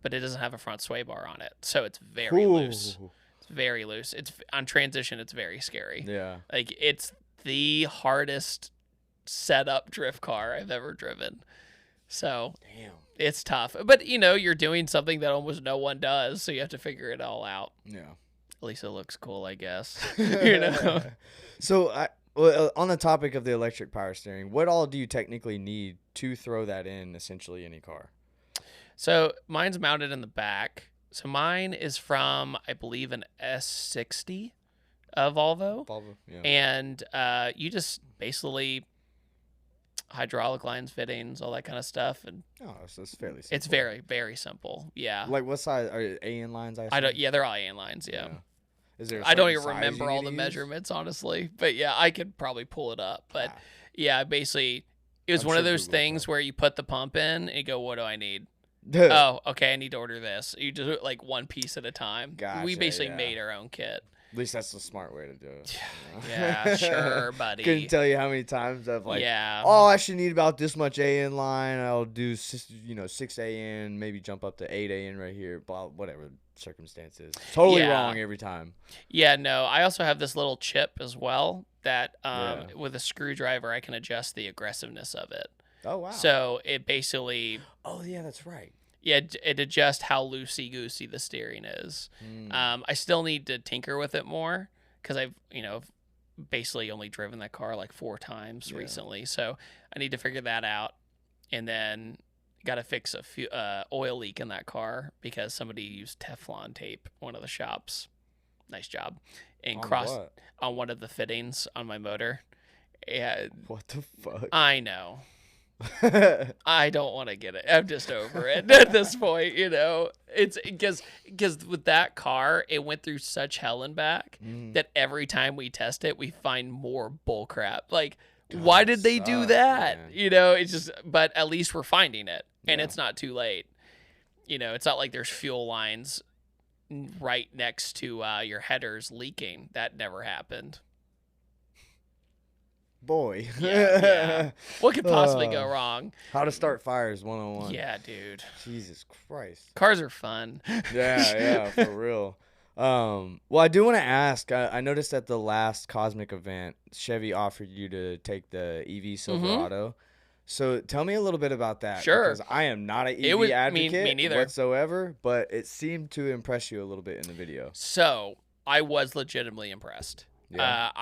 but it doesn't have a front sway bar on it, so it's very loose. It's very loose. It's on transition. It's very scary. Yeah. Like it's the hardest setup drift car I've ever driven. So Damn. it's tough, but you're doing something that almost no one does, so you have to figure it all out. Yeah. At least it looks cool, I guess. So on the topic of the electric power steering, what all do you technically need to throw that in essentially any car? So mine's mounted in the back. So mine is from, I believe, an S60 Volvo. Yeah. And you just basically hydraulic lines, fittings, all that kind of stuff. And so it's fairly simple. it's very, very simple. Yeah. Like what size are AN lines? I don't. Yeah, they're all AN lines. Yeah. Is there? I don't even remember all the measurements, honestly. But yeah, I could probably pull it up. But yeah, basically, it was one of those things where you put the pump in and you go, "What do I need?" Oh, okay, I need to order this. You just do it like one piece at a time. Gotcha, we basically made our own kit. At least that's the smart way to do it. Yeah, sure, buddy. Couldn't tell you how many times I've yeah. Oh, I should need about this much AN line. I'll do 6 AN, maybe jump up to 8 AN right here. Blah, whatever circumstances. Totally wrong every time. Yeah, no. I also have this little chip as well that with a screwdriver I can adjust the aggressiveness of it. Oh wow. So it basically. Oh yeah, that's right. Yeah, it adjusts how loosey-goosey the steering is. I still need to tinker with it more because I've basically only driven that car like 4 times recently. So I need to figure that out. And then got to fix a few oil leak in that car because somebody used Teflon tape, one of the shops. Nice job. And on one of the fittings on my motor. Yeah. What the fuck? I know. I don't want to get it. I'm just over it at this point, It's because with that car, it went through such hell and back that every time we test it, we find more bull crap. Like, why did they do that? Man. It's just, but at least we're finding it, and it's not too late. It's not like there's fuel lines right next to your headers leaking. That never happened. Boy. Yeah. What could possibly go wrong? How to start fires 101. Yeah, dude. Jesus Christ. Cars are fun. Yeah, for real. Well, I do want to ask. I noticed at the last Cosmic event, Chevy offered you to take the EV Silverado. So tell me a little bit about that. Sure. Because I am not an EV advocate me neither. whatsoever, but it seemed to impress you a little bit in the video. So I was legitimately impressed. Yeah.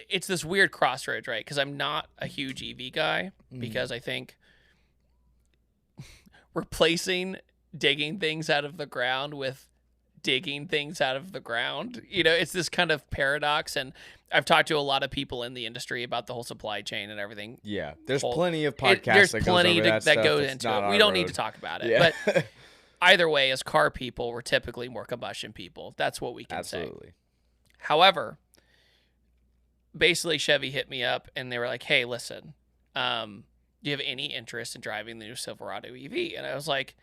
It's this weird crossroads, right? Because I'm not a huge EV guy because I think replacing digging things out of the ground with digging things out of the ground, it's this kind of paradox. And I've talked to a lot of people in the industry about the whole supply chain and everything. Yeah, there's plenty of podcasts that goes into it. We don't need to talk about it. Yeah. But either way, as car people, we're typically more combustion people. That's what we can say. However, basically Chevy hit me up and they were like, "Hey, listen, do you have any interest in driving the new Silverado EV?" And I was like,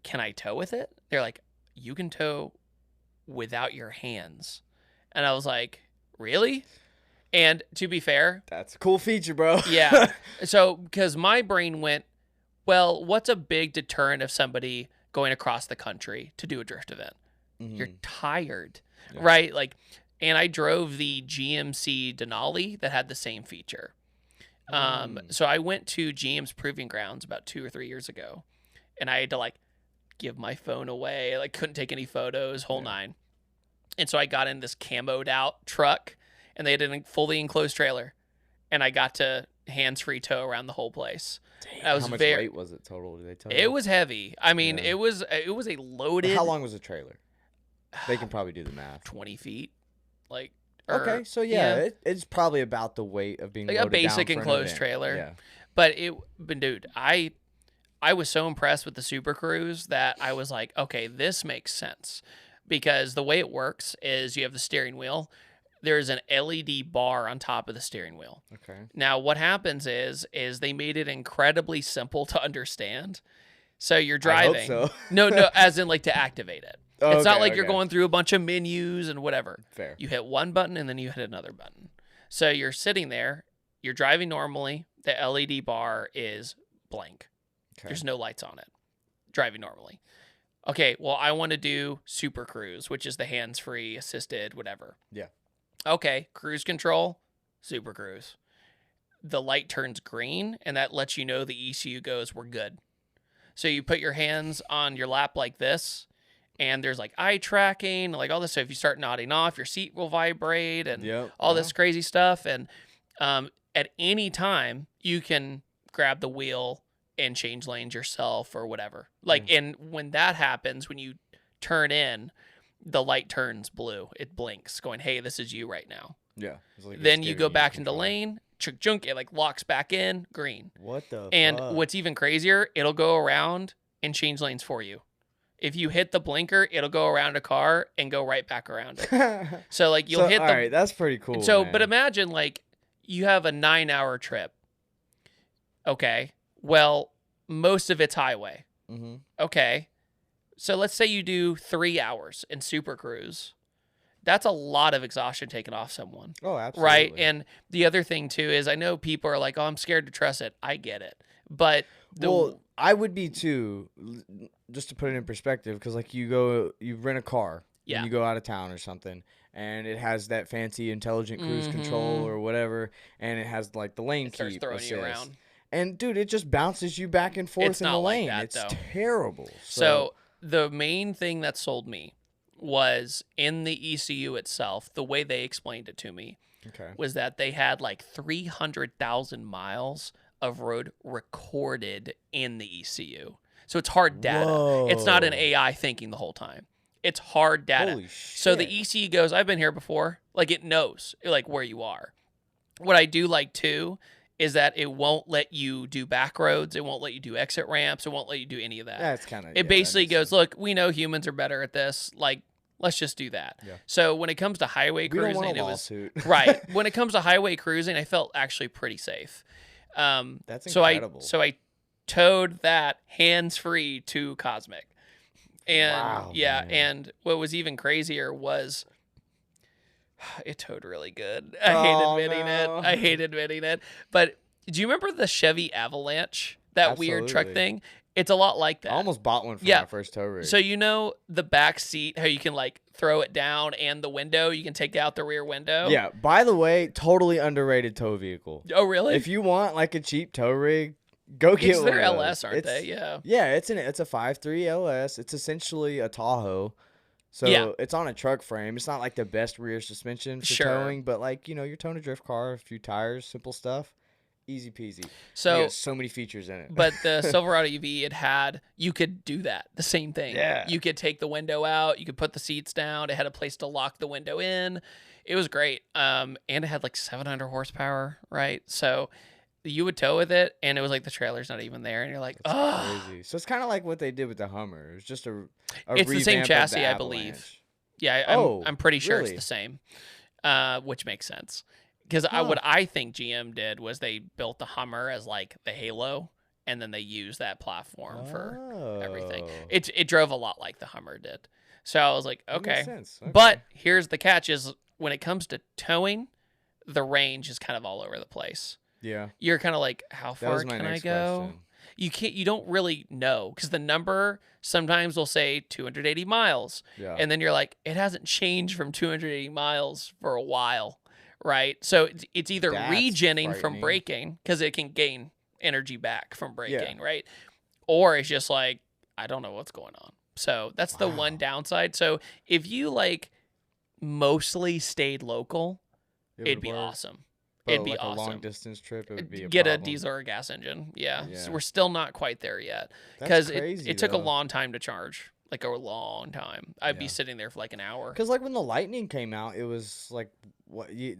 "Can I tow with it?" They're like, "You can tow without your hands." And I was like, "Really?" And to be fair, that's a cool feature, bro. Yeah. So because my brain went, well, what's a big deterrent of somebody going across the country to do a drift event? You're tired, right? Like, and I drove the GMC Denali that had the same feature. So I went to GM's Proving Grounds about 2 or 3 years ago, and I had to give my phone away. I couldn't take any photos, whole nine. And so I got in this camoed out truck, and they had a fully enclosed trailer, and I got to hands-free tow around the whole place. Damn, how much weight was it total? Did they tell you? It was heavy. I mean, it was a loaded. How long was the trailer? They can probably do the math. 20 feet. Okay, so it's probably about the weight of being loaded a basic down for enclosed an trailer. Yeah. But dude, I was so impressed with the Super Cruise that I was like, okay, this makes sense. Because the way it works is you have the steering wheel. There's an LED bar on top of the steering wheel. Okay. Now, what happens is they made it incredibly simple to understand. So you're driving. I hope so. No, as in to activate it. It's not Okay, like you're okay. going through a bunch of menus and whatever. Fair. You hit one button and then you hit another button. So you're sitting there, you're driving normally, the LED bar is blank. Okay. There's no lights on it. Driving normally. Okay, well, I want to do Super Cruise, which is the hands-free, assisted, whatever. Yeah. Okay, cruise control, Super Cruise. The light turns green, and that lets you know the ECU goes, we're good. So you put your hands on your lap like this, and there's like eye tracking, like all this. So if you start nodding off, your seat will vibrate and all this crazy stuff. And at any time, you can grab the wheel and change lanes yourself or whatever. Like, and when that happens, when you turn in, the light turns blue. It blinks, going, "Hey, this is you right now." Yeah. It's like Then it's you giving go back into control. lane, chunk, it like locks back in, green. What the And fuck? what's even crazier, it'll go around and change lanes for you. If you hit the blinker, it'll go around a car and go right back around it. So like you'll hit all the right, that's pretty cool. So, man. but imagine like you have a 9-hour trip. Okay. Well, most of it's highway. Mm-hmm. Okay. So let's say you do 3 hours in Super Cruise. That's a lot of exhaustion taken off someone. Oh, absolutely. Right. And the other thing too is I know people are like, "Oh, I'm scared to trust it." I get it. But well, I would be too, just to put it in perspective, because like you rent a car, Yeah. and you go out of town or something, and it has that fancy intelligent cruise control or whatever, and it has like the lane it starts keep throwing you assist. around. And dude, it just bounces you back and forth It's in the not like lane. that, It's though. terrible. So the main thing that sold me was in the ECU itself. The way they explained it to me okay. was that they had like 300,000 miles of road recorded in the ECU. So it's hard data. It's not an Whoa. AI thinking the whole time. It's hard data. Holy So the shit. ECU goes, "I've been here before." Like it knows like where you are. What I do like too is that it won't let you do back roads. It won't let you do exit ramps. It won't let you do any of that. That's kind of. It basically goes, "Look, we know humans are better at this. Like, let's just do that." Yeah. So when it comes to highway We don't cruising, want a it was lawsuit. right. When it comes to highway cruising, I felt actually pretty safe. That's so incredible. I towed that hands-free to Cosmic. And Wow, yeah, man. and what was even crazier was it towed really good. I hate admitting it. But do you remember the Chevy Avalanche? That weird truck Absolutely. thing? It's a lot like that. I almost bought one for Yeah. my first tow rig. So you know the back seat, how you can like throw it down, and the window, you can take out the rear window? yeah. By the way, totally underrated tow vehicle. Oh, really? If you want like a cheap tow rig, go get It's one. their of those. LS, aren't It's- they? Yeah. Yeah, it's a 5.3 LS. It's essentially a Tahoe. So Yeah. it's on a truck frame. It's not like the best rear suspension for Sure. towing, but like, you're towing a drift car, a few tires, simple stuff. Easy peasy. So You get so many features in it. But the Silverado EV, you could do that. The same thing. Yeah. You could take the window out. You could put the seats down. It had a place to lock the window in. It was great. And it had like 700 horsepower, right? So you would tow with it, and it was like the trailer's not even there, and you're like, That's oh. crazy. So it's kind of like what they did with the Hummer. It was just a It's the same revamp of chassis, the I believe. Avalanche. Yeah, I'm pretty sure really? it's the same, which makes sense. Because what I think GM did was they built the Hummer as like the Halo, and then they used that platform for everything. Oh. It drove a lot like the Hummer did. So I was like, That makes okay. sense. But here's the catch: is when it comes to towing, the range is kind of all over the place. Yeah. You're kind of like, how That far was my can I next go? question. You don't really know, because the number sometimes will say 280 miles. Yeah. And then you're like, it hasn't changed from 280 miles for a while, right? So it's either That's regenning from frightening. braking, because it can gain energy back from braking, right? Or it's just like, I don't know what's going on. So that's the one downside. So if you like mostly stayed local, It it'd would be work. awesome. But It'd be like awesome. a long distance trip, it would be a Get problem. a diesel or a gas engine. Yeah. So Yeah. we're still not quite there yet, That's because crazy, it took a though. long time to charge, like a long time. I'd be Yeah. sitting there for like an hour. Because like when the Lightning came out, it was like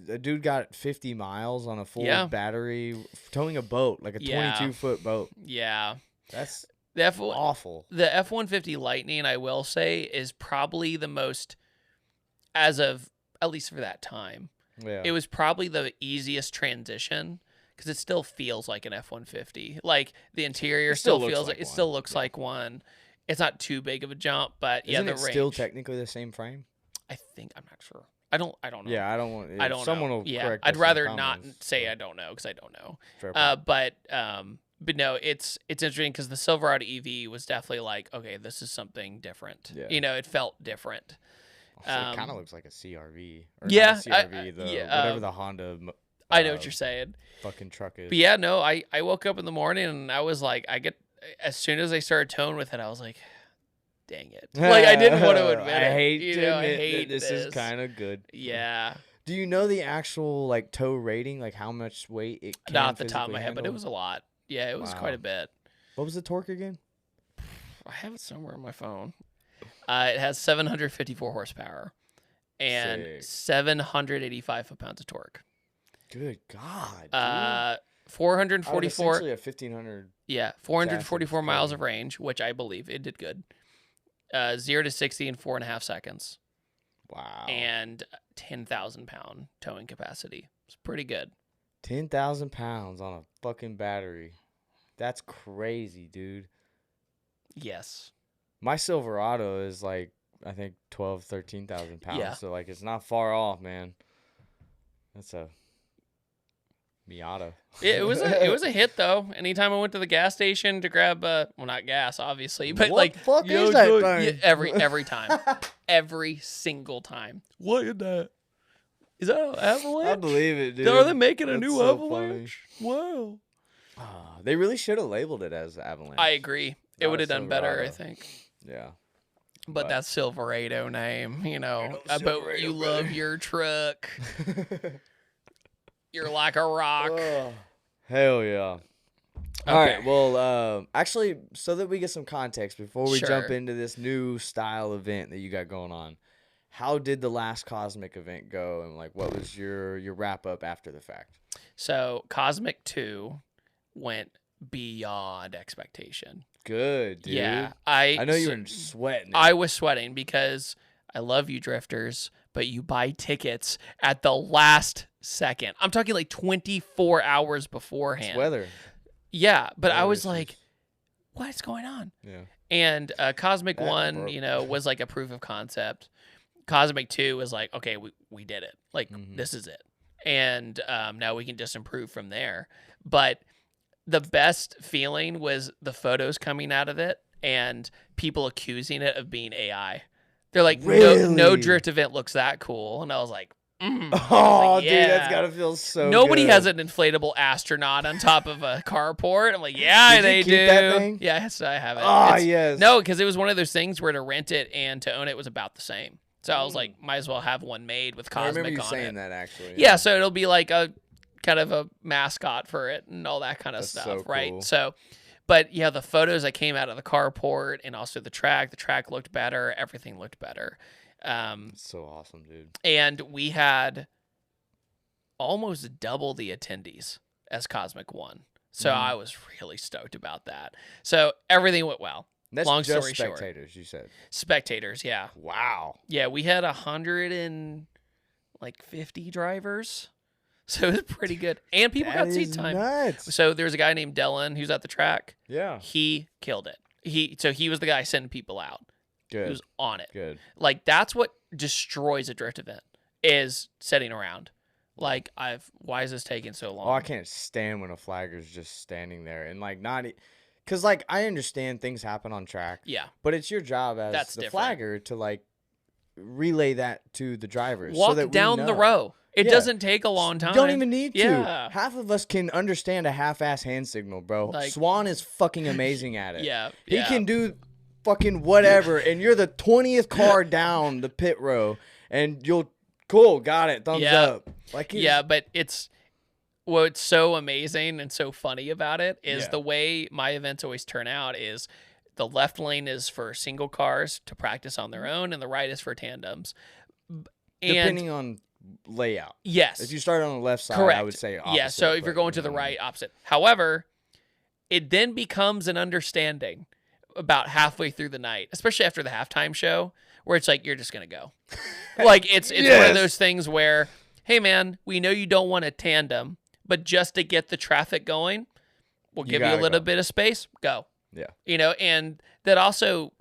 a dude got 50 miles on a full battery towing a boat, like a Yeah. 22-foot boat. Yeah. That's The awful. the F-150 Lightning, I will say, is probably the most, as of at least for that time, Yeah. it was probably the easiest transition, because it still feels like an F-150. Like the interior It still still looks feels like it one. still looks Yeah. like one. It's not too big of a jump, but Isn't the it range. still technically the same frame? I think I'm not sure. I don't know. Yeah, I don't want. I don't someone know. will Yeah, correct I'd us in rather the not comments, say but I don't know because I don't know. fair point. But no, it's interesting because the Silverado EV was definitely like, okay, this is something different. Yeah. It felt different. Also, it kind of looks like a CRV. Or Yeah, not CRV, whatever the Honda. I know what you're saying. Fucking truck is. But yeah, no, I woke up in the morning and I was like, as soon as I started towing with it, I was like, dang it. Like, I didn't want to admit it. I hate to I admit hate that this is kind of good. Yeah. Do you know the actual like tow rating, like how much weight it can Not off the top of physically my head, but it handle? was a lot. Yeah, it was Wow. quite a bit. What was the torque again? I have it somewhere on my phone. It has 754 horsepower and Sick. 785 foot-pounds of torque. Good God, dude. 444. Essentially a 1500. Yeah, 444 Chassis, miles crazy. of range, which I believe it did good. 0 to 60 in 4.5 seconds, Wow. and 10,000 pound towing capacity. It's pretty good. 10,000 pounds on a fucking battery. That's crazy, dude. Yes. My Silverado is like, I think 12, 13,000 pounds. Yeah. So like, it's not far off, man. That's a Miata. It was a hit though. Anytime I went to the gas station to grab not gas obviously, but What like the fuck yo, is that dude, thing? yeah, every time. Every single time. What is that? Is that an Avalanche? I believe it, dude. Are they making a That's new so Avalanche? Wow. They really should have labeled it as Avalanche. I agree. It Not would a have done better, I Silverado. think. Yeah. But that Silverado name, I bet you love your truck. You're like a rock. Oh, hell yeah. All right. Well, actually, so that we get some context before we jump Sure. into this new style event that you got going on, how did the last Cosmic event go, and like, what was your wrap up after the fact? So Cosmic 2 went beyond expectation. Good, dude. Yeah, I know you were sweating. I was sweating because I love you drifters, but you buy tickets at the last second. I'm talking like 24 hours beforehand. It's weather. Yeah, but I Weather was issues. like, what's going on? Yeah. And Cosmic That 1, broke. was like a proof of concept. Cosmic 2 was like, okay, we did it. Like, this is it. And now we can just improve from there. But the best feeling was the photos coming out of it and people accusing it of being AI. They're like, no Really? drift event looks that cool. And I was like, Oh, yeah. dude, that's gotta feel so. Nobody good. has an inflatable astronaut on top of a carport. I'm like, yeah, Did they you keep do. that thing? Yes, I have it. Ah, It's- yes. No, because it was one of those things where to rent it and to own it was about the same. So I was like, might as well have one made with I Cosmic remember you on saying it. that actually. Yeah, so it'll be like a kind of a mascot for it and all that kind of That's stuff, so right? cool. So, but yeah, the photos that came out of the carport and also the track looked better. Everything looked better. It's so awesome, dude. And we had almost double the attendees as Cosmic 1. So I was really stoked about that. So everything went well. That's Long just story short. spectators, you said. Spectators, yeah. Wow. Yeah, we had 150 drivers. So it was pretty good. And people got seat time. Nuts. So there's a guy named Dylan who's at the track. Yeah. He killed it. He was the guy sending people out. Good. He was on it. Good. Like, that's what destroys a drift event, is sitting around. Like, why is this taking so long? Oh, I can't stand when a flagger's just standing there and like not, because like I understand things happen on track. Yeah. But it's your job as That's the different. flagger to like relay that to the drivers. so Walk that we down the know. row. It Yeah. doesn't take a long time. Don't even need to. Yeah. Half of us can understand a half-ass hand signal, bro. Like- Swan is fucking amazing at it. Yeah. He yeah. can do fucking whatever, and you're the 20th car down the pit row, and cool, got it, thumbs Yeah. up. Like, Yeah, but what's so amazing and so funny about it is Yeah. the way my events always turn out is the left lane is for single cars to practice on their own, and the right is for tandems. And depending on layout. yes, If you start on the left side, correct. I would say opposite. Yeah, so if you're but, going to you the know what I right, mean. opposite. However, it then becomes an understanding about halfway through the night, especially after the halftime show, where it's like, you're just going to go. Like, it's one Yes. of those things where, hey, man, we know you don't want a tandem, but just to get the traffic going, we'll You give you a gotta little go. bit of space. Go. Yeah. And that also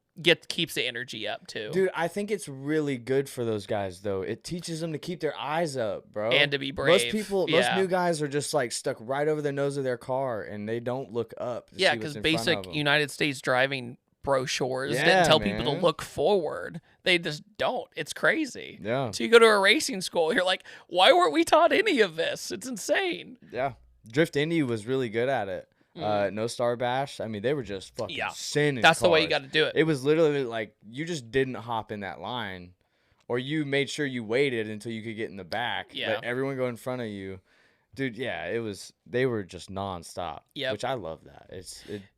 keeps the energy up too. Dude, I think it's really good for those guys though. It teaches them to keep their eyes up, bro. And to be brave. Most new guys are just like stuck right over the nose of their car and they don't look up. Yeah, because basic United States driving brochures didn't Yeah, tell people to man. look forward. They just don't. It's crazy. Yeah. So you go to a racing school, you're like, why weren't we taught any of this? It's insane. Yeah. Drift Indy was really good at it. No Star Bash. I mean, they were just fucking sinning. That's the way you cars. got to do it. It was literally like you just didn't hop in that line, or you made sure you waited until you could get in the back. Yeah. Let everyone go in front of you, dude. Yeah, it was. They were just nonstop. Yep. Which I love that.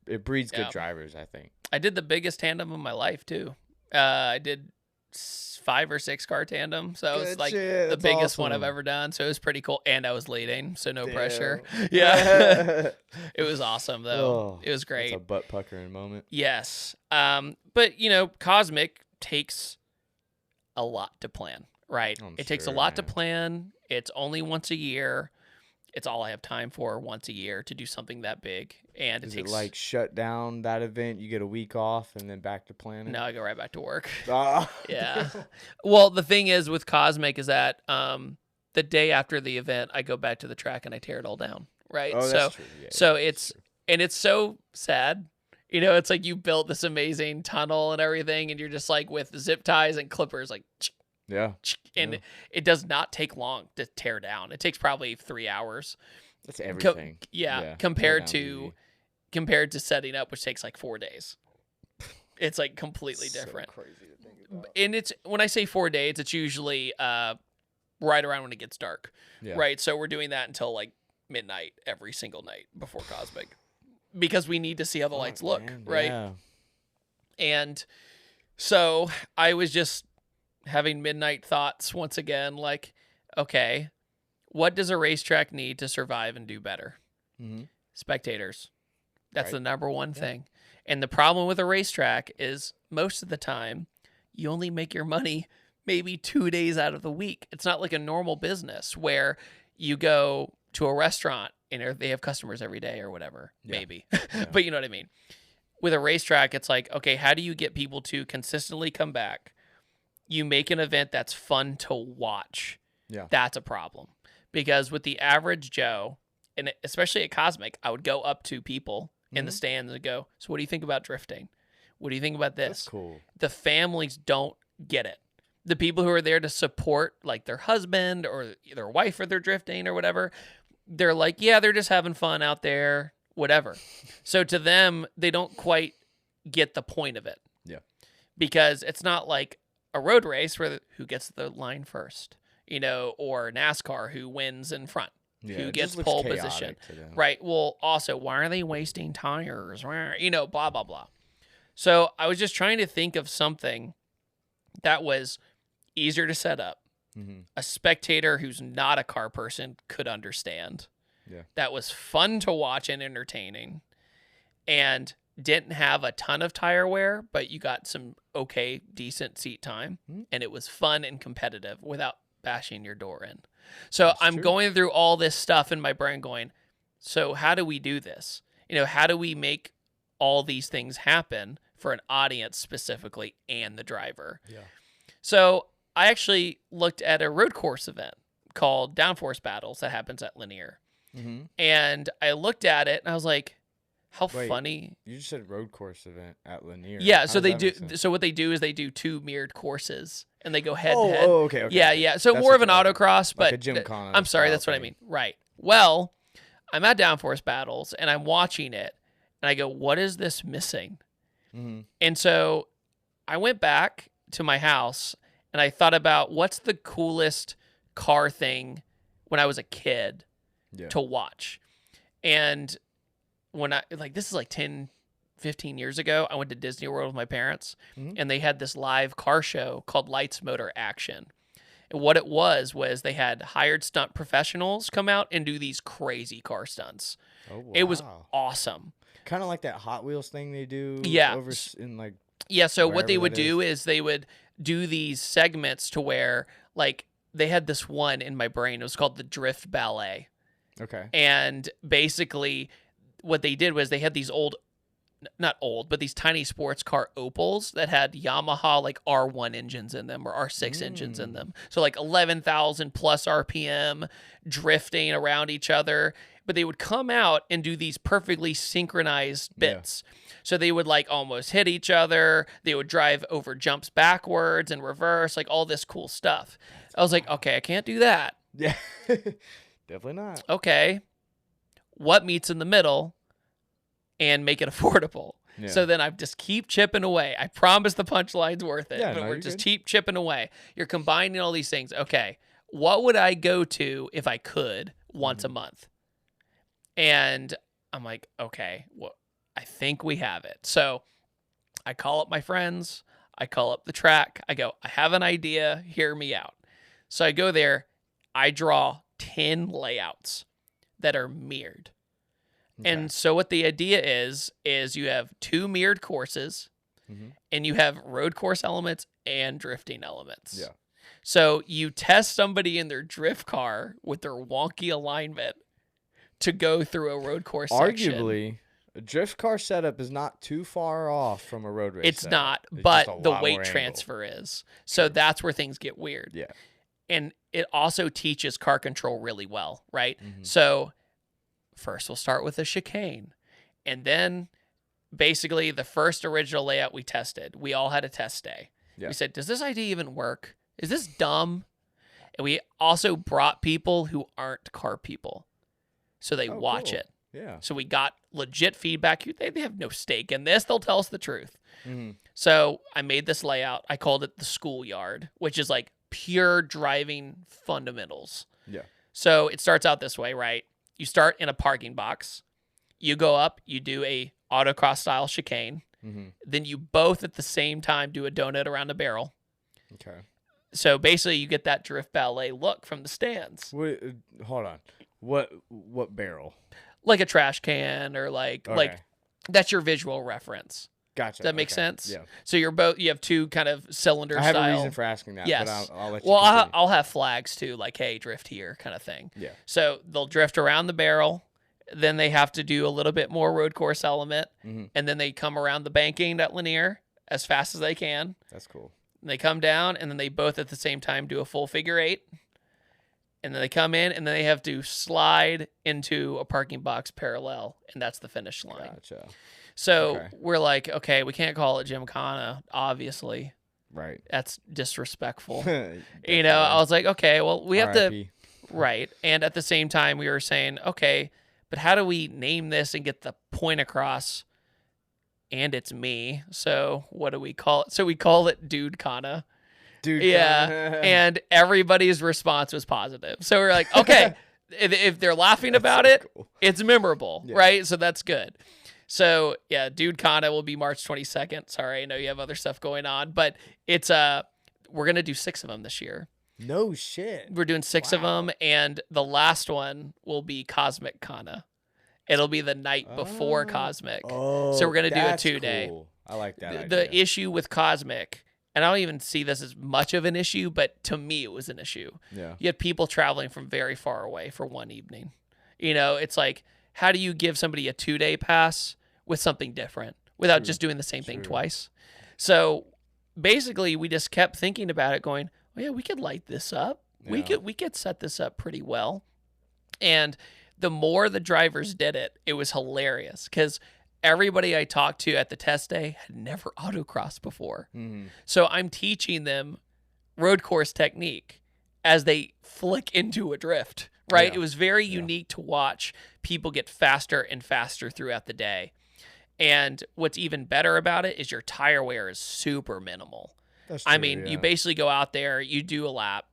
It breeds good Yep. drivers, I think. I did the biggest tandem of my life too. I did 5 or 6 car tandem, so it was Good like shit. the That's biggest one I've awesome. ever done. So it was pretty cool, and I was leading, so no Damn. pressure. Yeah, it was awesome though. Oh, It was great. It's a butt puckering moment. Yes. But Cosmic takes a lot to plan, right? I'm It takes a sure, lot to man. plan. It's only once a year. It's all I have time for once a year to do something that big. And Is it takes it like shut down that event? You get a week off and then back to planning? No, I go right back to work. Ah. Yeah. Well, the thing is with Cosmic is that the day after the event, I go back to the track and I tear it all down, right? Oh, that's true. Yeah, so that's it's true. and it's so sad. It's like you built this amazing tunnel and everything, and you're just like with zip ties and clippers, like, Yeah. and Yeah. it does not take long to tear down. It takes probably 3 hours. That's everything. Compared tear down's to easy. compared to setting up, which takes like 4 days. It's like completely So different. crazy to think about. And it's when I say 4 days, it's usually right around when it gets dark, Yeah. right? So we're doing that until like midnight every single night before Cosmic, because we need to see how the lights look, Man, right? Yeah. And so I was just having midnight thoughts once again, like, okay, what does a racetrack need to survive and do better? Mm-hmm. Spectators. That's Right. the number one thing. And the problem with a racetrack is most of the time you only make your money maybe 2 days out of the week. It's not like a normal business where you go to a restaurant and they have customers every day or whatever, Yeah. maybe. But you know what I mean? With a racetrack, it's like, okay, how do you get people to consistently come back? You make an event that's fun to watch. Yeah. That's a problem. Because with the average Joe, and especially at Cosmic, I would go up to people in the stands and go, so what do you think about drifting? What do you think about this? That's cool. The families don't get it. The people who are there to support like their husband or their wife or their drifting or whatever, they're like, yeah, they're just having fun out there, whatever. So to them, they don't quite get the point of it. Yeah. Because it's not like a road race where who gets the line first, or NASCAR who wins in front. Yeah, who it gets just looks pole chaotic position. to them. Right. Well, also, why are they wasting tires? Blah, blah, blah. So I was just trying to think of something that was easier to set up. Mm-hmm. A spectator who's not a car person could understand. Yeah. That was fun to watch and entertaining, and didn't have a ton of tire wear, but you got some okay, decent seat time, and it was fun and competitive without bashing your door in. So That's I'm true. going through all this stuff in my brain going, so how do we do this? How do we make all these things happen for an audience specifically and the driver? Yeah. So I actually looked at a road course event called Downforce Battles that happens at Linear. Mm-hmm. And I looked at it and I was like, how Wait, funny. You just said road course event at Lanier. Yeah, How so does they that do. make sense? So what they do is they do 2 mirrored courses and they go head Oh, to head. okay. Yeah, okay. yeah. So That's more of what an you're like. autocross, but Like a Gymkhana I'm sorry, style that's what I thing. mean. Right. Well, I'm at Downforce Battles and I'm watching it and I go, what is this missing? Mm-hmm. And so I went back to my house and I thought about what's the coolest car thing when I was a kid Yeah. to watch. And when this is like 10, 15 years ago, I went to Disney World with my parents and they had this live car show called Lights, Motor, Action. And what it was they had hired stunt professionals come out and do these crazy car stunts. Oh, wow. It was awesome. kind of like that Hot Wheels thing they do. Yeah. Over in like. Yeah, so what they wherever would that do is they would do these segments to where, like, they had this one in my brain. It was called the Drift Ballet. Okay. And basically what they did was they had these old not old, but these tiny sports car Opals that had Yamaha like R1 engines in them or R6 engines in them. So like 11,000 plus RPM drifting around each other. But they would come out and do these perfectly synchronized bits. Yeah. So they would like almost hit each other. They would drive over jumps backwards and reverse, like all this cool stuff. I was like, okay, I can't do that. Yeah, definitely not. Okay, what meets in the middle and make it affordable? Yeah. So then I just keep chipping away. I promise the punchline's worth it, but we're just keep chipping away. You're combining all these things. Okay, what would I go to if I could once a month? And I'm like, okay, well, I think we have it. So I call up my friends. I call up the track. I go, I have an idea. Hear me out. So I go there. I draw 10 layouts that are mirrored. Okay. And so what the idea is you have 2 mirrored courses and you have road course elements and drifting elements. Yeah. So you test somebody in their drift car with their wonky alignment to go through a road course section. Arguably, a drift car setup is not too far off from a road race It's setup. not, but the weight transfer is. So that's where things get weird. Yeah. And it also teaches car control really well, right? So first we'll start with a chicane. And then basically the first original layout we tested, we all had a test day. Yeah. We said, does this idea even work? Is this dumb? And we also brought people who aren't car people. So they watch it. Yeah. So we got legit feedback. They have no stake in this. They'll tell us the truth. So I made this layout. I called it the schoolyard, which is like pure driving fundamentals. Yeah. So it starts out this way, right? You start in a parking box. You go up. You do a autocross style chicane. Then you both at the same time do a donut around a barrel. Okay. So basically you get that drift ballet look from the stands. Wait, hold on. What barrel? Like a trash can or like that's your visual reference. Gotcha. Does that make sense? Yeah. So you have 2 kind of cylinder style. I have a reason for asking that. Yes. But I'll let you I'll have flags too, like, hey, drift here kind of thing. Yeah. So they'll drift around the barrel. Then they have to do a little bit more road course element. And then they come around the banking at linear as fast as they can. That's cool. And they come down, and then they both at the same time do a full figure 8. And then they come in, and then they have to slide into a parking box parallel, and that's the finish line. Gotcha. So we're like, okay, we can't call it Gymkhana, obviously. Right. That's disrespectful. I was like, okay, well, we have to. Right. And at the same time, we were saying, okay, but how do we name this and get the point across? And it's me. So what do we call it? So we call it Dude Kona. Dude. Yeah. And everybody's response was positive. So we're like, okay, if they're laughing about it, cool. It's memorable, right? So that's good. So yeah, Dude Kona will be March 22nd. Sorry, I know you have other stuff going on, but it's we're gonna do 6 of them this year. No shit. We're doing 6 of them, and the last one will be Cosmic Kona. It'll be the night before Cosmic. Oh, so we're going to do a 2-day. Cool. I like that idea. The issue with Cosmic, and I don't even see this as much of an issue, but to me it was an issue. Yeah. You had people traveling from very far away for one evening. It's like, how do you give somebody a 2-day pass with something different without just doing the same thing twice? So basically we just kept thinking about it going, well, yeah, we could light this up. Yeah. We could set this up pretty well. And the more the drivers did it, it was hilarious because everybody I talked to at the test day had never autocrossed before. So I'm teaching them road course technique as they flick into a drift, right? Yeah. It was very unique to watch people get faster and faster throughout the day. And what's even better about it is your tire wear is super minimal. That's true, you basically go out there, you do a lap,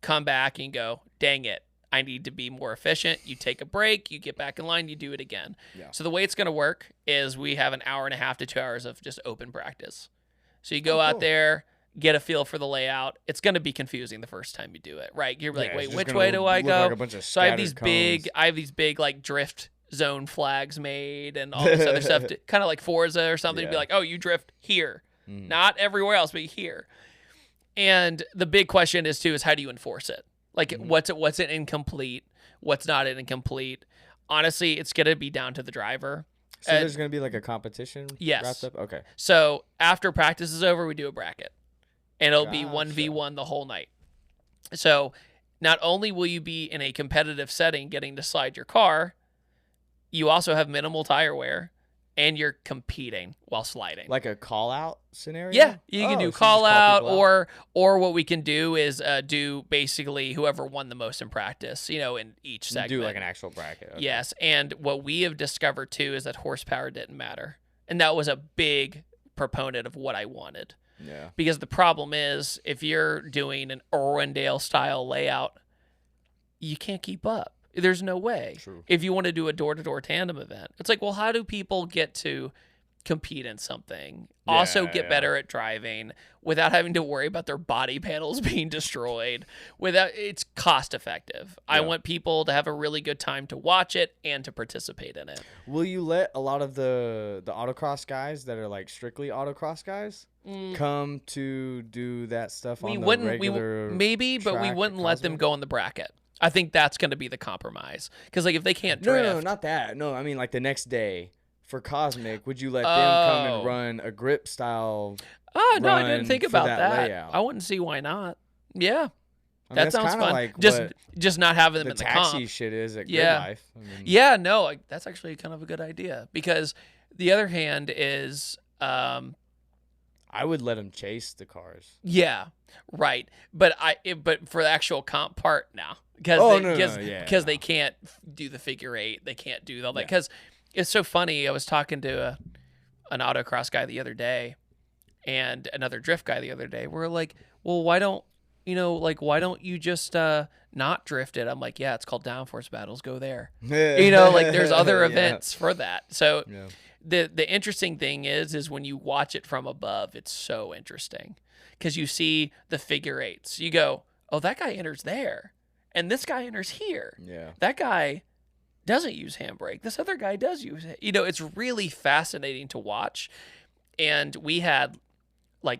come back and go, dang it, I need to be more efficient. You take a break, you get back in line, you do it again. Yeah. So the way it's going to work is we have an hour and a half to 2 hours of just open practice. So you go out there, get a feel for the layout. It's going to be confusing the first time you do it, right? You're like, wait, which way do I go? Like so I have these big like drift zone flags made and all this other stuff, kind of like Forza or something. Yeah. Be like, oh, you drift here, not everywhere else, but here. And the big question is how do you enforce it? Like, what's it incomplete? What's not incomplete? Honestly, it's going to be down to the driver. So there's going to be like a competition Yes. wrapped up? Okay. So after practice is over, we do a bracket. And it'll be Gotcha. 1v1 the whole night. So not only will you be in a competitive setting getting to slide your car, you also have minimal tire wear, and you're competing while sliding. Like a call-out scenario? Yeah, you can Oh, so do you just call out, people out. or what we can do is do basically whoever won the most in practice, in each You segment. do like an actual bracket. Okay. Yes, and what we have discovered too is that horsepower didn't matter. And that was a big proponent of what I wanted. Yeah. Because the problem is, if you're doing an Irwindale style layout, you can't keep up. There's no way. True. If you want to do a door-to-door tandem event, it's like, well, how do people get to compete in something, also get better at driving without having to worry about their body panels being destroyed? It's cost effective. I want people to have a really good time to watch it and to participate in it. Will you let a lot of the autocross guys that are like strictly autocross guys come to do that stuff on the regular maybe, but we track wouldn't at let them Cosmic? go in the bracket. I think that's going to be the compromise. Because like if they can't drift, No, not that. No, I mean like the next day for Cosmic, would you let them come and run a grip style? Oh no, I run didn't think for about that that. layout? I wouldn't see why not. Yeah, I mean, that that's sounds kinda fun. like Just not having them the in the taxi comp. shit is at Yeah. Grid Life. I mean, Yeah, no, that's actually kind of a good idea because the other hand is, I would let them chase the cars. yeah, right. But but for the actual comp part, no, because because they can't do the figure eight, they can't do all that. Because it's so funny. I was talking to an autocross guy the other day, and another drift guy the other day. We're like, well, why don't you just not drift it? I'm like, yeah, it's called downforce battles. Go there. There's other events for that. So the interesting thing is when you watch it from above, it's so interesting because you see the figure eights. You go, oh, that guy enters there, and this guy enters here. Yeah. That guy doesn't use handbrake. This other guy does use it. It's really fascinating to watch. And we had,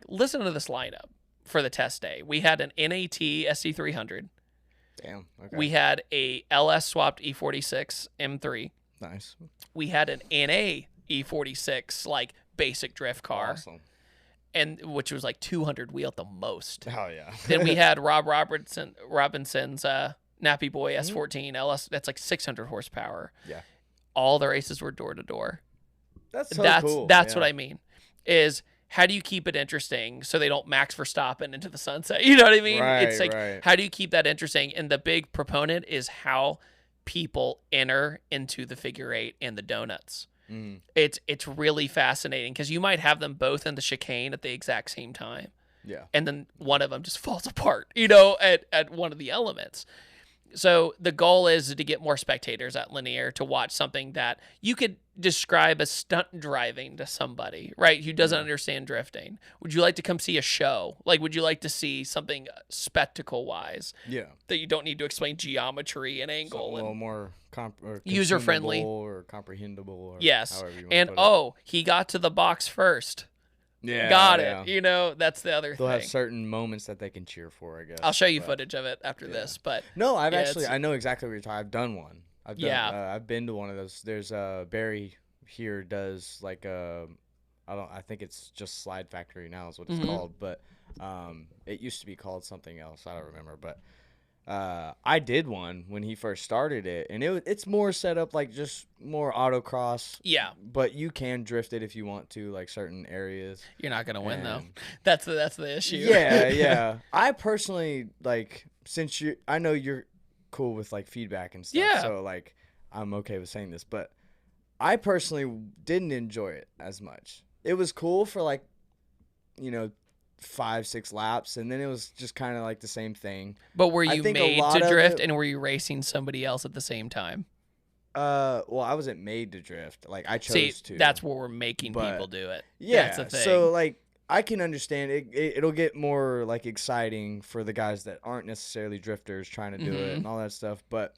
listen to this lineup for the test day. We had an NAT SC300. Damn. Okay. We had a LS swapped E46 M3. Nice. We had an NA E46 basic drift car, Awesome. and which was 200 wheel at the most. Oh yeah. Then we had Rob Robinson's Nappy Boy S14 LS. That's 600 horsepower. Yeah. All the races were door to door. That's so cool. That's what I mean. Is how do you keep it interesting so they don't Max Verstappen into the sunset? You know what I mean? Right, It's right. how do you keep that interesting? And the big proponent is how people enter into the figure eight and the donuts. Mm. It's really fascinating because you might have them both in the chicane at the exact same time. Yeah. And then one of them just falls apart, at one of the elements. So the goal is to get more spectators at Linear to watch something that you could describe as stunt driving to somebody, right, who doesn't understand drifting. Would you like to come see a show? Would you like to see something spectacle-wise? Yeah. That you don't need to explain geometry and angle. Something a little more user-friendly. or comprehensible. Or yes. however you want And, to put it. he got to the box first. Yeah, Got yeah. it. That's the other They'll thing. have certain moments that they can cheer for, I guess. I'll show you but- footage of it after this, but No, I've yeah, actually, I know exactly what you're talking. I've done one. I've been to one of those. There's Barry here does I think it's just Slide Factory now is what it's called, but it used to be called something else. I don't remember, but I did one when he first started it, and it's more set up just more autocross. yeah, But you can drift it if you want to, certain areas. you're not gonna win though. And- That's the issue. Yeah, yeah. I personally since I know you're cool with feedback and stuff. Yeah. So I'm okay with saying this, but I personally didn't enjoy it as much. It was cool for 5-6 laps, and then it was just kind of the same thing. But were I you think a made lot to of drift, it- and were you racing somebody else at the same time? Well, I wasn't made to drift. I chose See, to. that's where we're making But- people do it. Yeah, That's the thing. so I can understand it. It'll get more exciting for the guys that aren't necessarily drifters trying to do it and all that stuff. But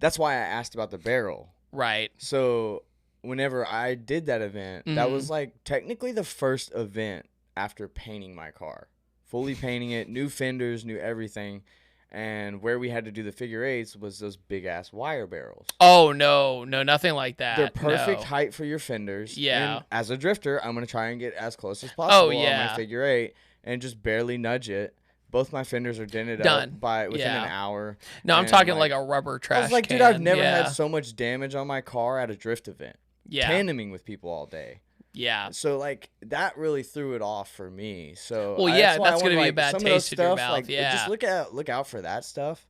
that's why I asked about the barrel. right. So whenever I did that event, that was technically the first event after painting my car, fully painting it, new fenders, new everything. And where we had to do the figure eights was those big ass wire barrels. Oh no, nothing like that. They're perfect No. height for your fenders. Yeah. And as a drifter, I'm gonna try and get as close as possible on yeah. my figure eight and just barely nudge it. Both my fenders are dented Done. up by within Yeah. an hour. No, I'm And, talking like a rubber trash I was like, can. dude, I've never yeah. had so much damage on my car at a drift event. Yeah. Tandeming with people all day. Yeah. So like that really threw it off for me. So Well, that's why I that's wanted, gonna be a like, bad some of those taste in your stuff, mouth. like, Yeah. just look out for that stuff,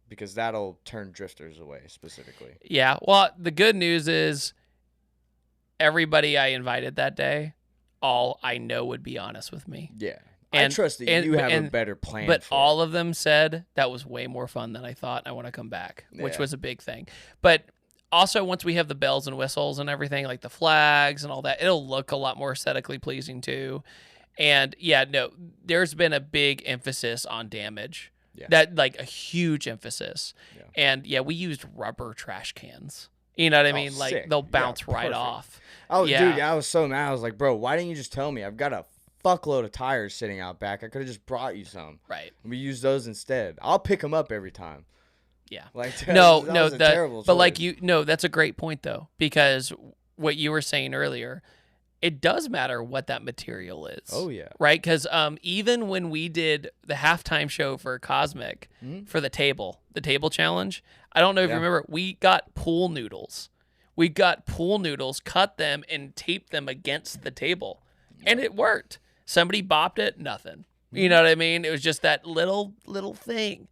because that'll turn drifters away specifically. Yeah. Well, the good news is everybody I invited that day, all I know would be honest with me. Yeah, And- I trust that and- you have a and- better plan. But for all it. of them said that was way more fun than I thought. I want to come back, which Yeah. was a big thing. But also, once we have the bells and whistles and everything, like the flags and all that, it'll look a lot more aesthetically pleasing too. And yeah, no, there's been a big emphasis on damage. Yeah. That like a huge emphasis. Yeah. And yeah, we used rubber trash cans. You know what I mean? Like sick. they'll Yeah, bounce right perfect. off. Oh, Yeah. dude, I was so mad. I was like, bro, why didn't you just tell me? I've got a fuckload of tires sitting out back. I could have just brought you some. Right. We use those instead. I'll pick them up every time. Yeah. Like No, that no, was a terrible but like choice. that's a great point though, because what you were saying earlier, it does matter what that material is. Oh yeah. Right? Because even when we did the halftime show for Cosmic for the table challenge, I don't know if you Yeah. remember, we got pool noodles. We got pool noodles, cut them, and taped them against the table, and it worked. Somebody bopped it, nothing. You know what I mean? It was just that little thing,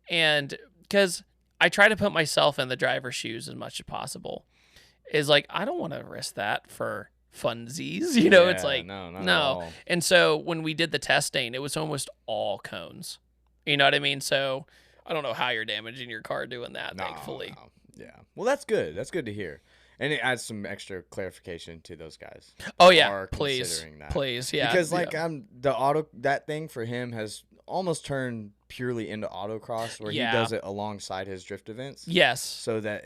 and because I try to put myself in the driver's shoes as much as possible, is like I don't want to risk that for funsies. You know, it's Yeah, like no, not at all. And so when we did the testing, it was almost all cones. You know what I mean? So I don't know how you're damaging your car doing that, thankfully. No. Yeah. Well, that's good. That's good to hear. And it adds some extra clarification to those guys. Oh yeah, are please, considering that. please, yeah. Because yeah. like that thing for him has almost turned purely into autocross where Yeah. he does it alongside his drift events. Yes. So that